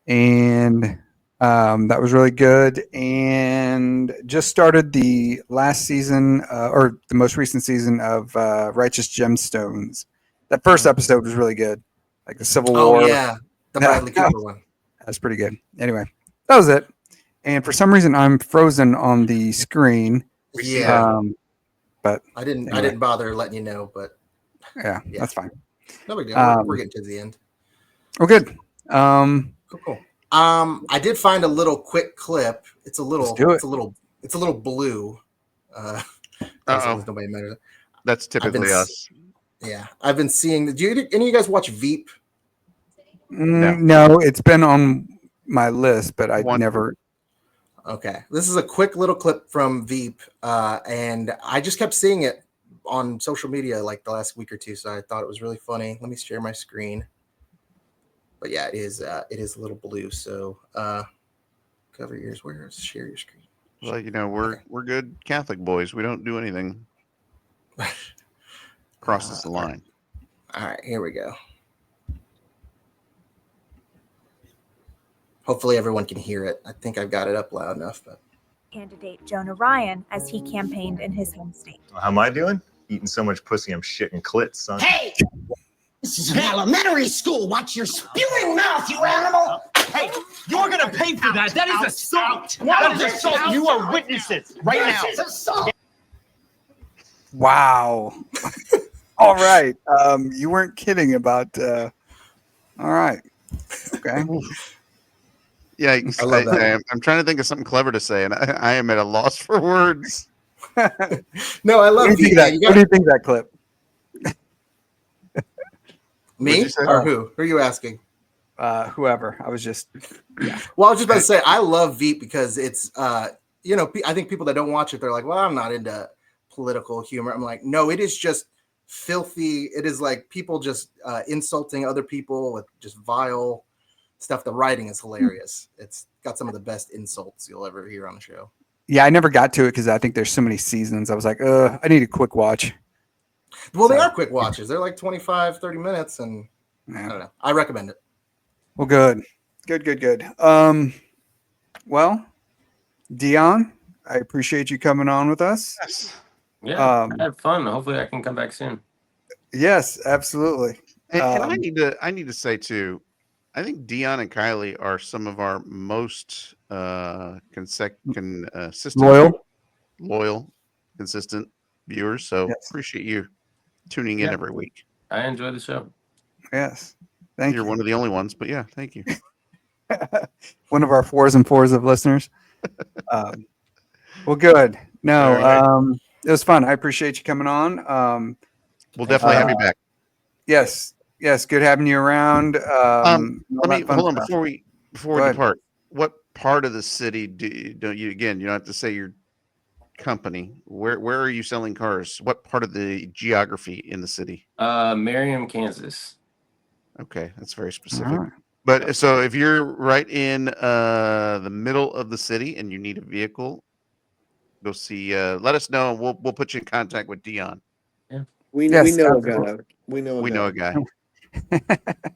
and that was really good. And just started the last season, or the most recent season of Righteous Gemstones. That first episode was really good, like the Civil Oh War. yeah, the Bradley Cooper one. That's pretty good. Anyway, that was it. And for some reason, I'm frozen on the screen. Yeah, But I didn't anyway. bother letting you know, but yeah, that's fine. no big deal. We're getting to the end. Oh, good. Cool. I did find a little quick clip. It's a little blue. Nobody matters. That's typically us. Yeah, I've been seeing. Do any of you guys watch Veep? No, it's been on my list, but I never. Okay, this is a quick little clip from Veep, and I just kept seeing it on social media like the last week or two, so I thought it was really funny. Let me share my screen. But yeah, it is a little blue. So cover your ears. Share your screen? Well, we're good Catholic boys. We don't do anything crosses the line. All right, here we go. Hopefully everyone can hear it. I think I've got it up loud enough. But candidate Jonah Ryan as he campaigned in his home state. How am I doing? Eating so much pussy, I'm shitting clits, son. Hey! This is an elementary school. Watch your spewing mouth, you animal! Hey, you're gonna pay for that. That is assault. That is assault. You are witnesses right now. This is assault. Wow. All right. You weren't kidding about. All right. Okay. Yeah, I love that. I'm trying to think of something clever to say, and I am at a loss for words. No, I love what do you think that clip? Me or who? Who are you asking? Whoever. I was just. Yeah. Well, I was just about to say I love Veep because it's I think people that don't watch it, they're like, well, I'm not into political humor. I'm like, no, it is just filthy. It is like people just insulting other people with just vile stuff. The writing is hilarious. It's got some of the best insults you'll ever hear on the show. Yeah, I never got to it because I think there's so many seasons. I was like, I need a quick watch. Well, they are quick watches. They're like 25, 30 minutes, and I don't know. I recommend it. Well, good. Well, Deion, I appreciate you coming on with us. Yes. Yeah, I had fun. Hopefully I can come back soon. Yes, absolutely. And I need to say too, I think Deion and Kylie are some of our most consistent, loyal, consistent viewers. So appreciate you tuning in every week. I enjoy the show. Yes. Thank you. You're one of the only ones, but yeah, thank you. One of our 4s and 4s of listeners. Well, good. No, it was fun. I appreciate you coming on. We'll definitely have you back. Yes. Good having you around. Let me hold on stuff. before we depart. What part of the city don't you? Again, you don't have to say your company. Where are you selling cars? What part of the geography in the city? Merriam, Kansas. Okay, that's very specific. Right. But so if you're right in the middle of the city and you need a vehicle, go see. Let us know. We'll put you in contact with Deion. Yeah, we know a guy. We know a guy.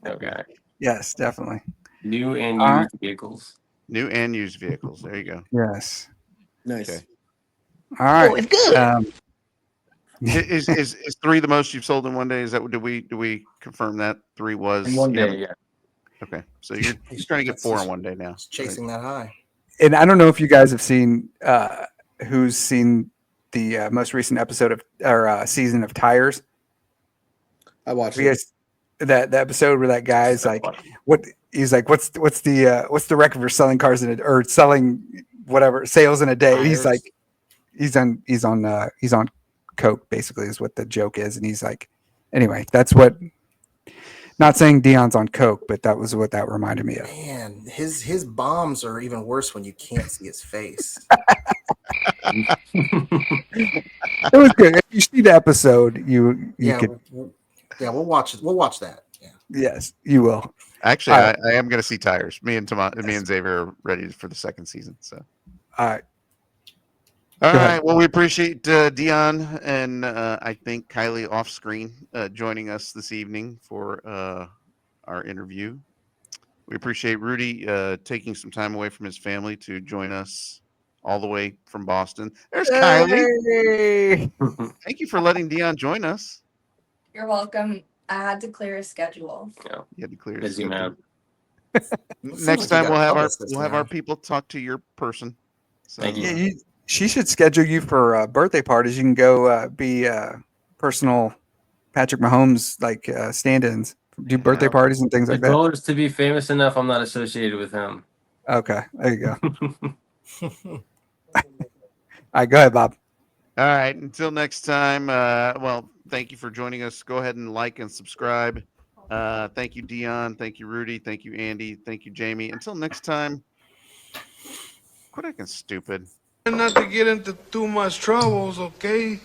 Okay. Yes, definitely. New and used vehicles. New and used vehicles. There you go. Yes. Nice. Okay. All right. Oh, it's good. Is 3 the most you've sold in one day? Is that do we confirm that 3 was in one day? Yeah. Okay, so you're trying to get 4 in one day now. Chasing that high. And I don't know if you guys have seen who's seen the most recent episode of or season of Tires. I watched it. That episode where that guy's like, what he's like, what's the record for selling cars or selling whatever sales in a day? And he's like, he's on coke basically is what the joke is, and he's like, anyway, that's what. Not saying Deion's on coke, but that was what that reminded me of. Man, his bombs are even worse when you can't see his face. It was good. If you see the episode, you could. Yeah, we'll watch it. We'll watch that. Yeah. Yes, you will. Actually, I am going to see Tires. Me and Xavier are ready for the second season. So, all right. All right. Well, we appreciate Deion and I think Kylie off screen joining us this evening for our interview. We appreciate Rudy taking some time away from his family to join us all the way from Boston. There's Kylie. Thank you for letting Deion join us. You're welcome. I had to clear a schedule. Yeah. You had to clear Busy man. Next time we'll have our people talk to your person. So, Thank you. Yeah, she should schedule you for birthday parties. You can go be personal Patrick Mahomes like stand-ins, do birthday parties and things The like that. goal is to be famous enough I'm not associated with him. Okay, there you go. All right, go ahead, Bob. all right. Until next time. Well, thank you for joining us. Go ahead and like and subscribe. Thank you, Deion. Thank you, Rudy. Thank you, Andy. Thank you, Jamie. Until next time, quit acting stupid. Not to get into too much troubles, okay?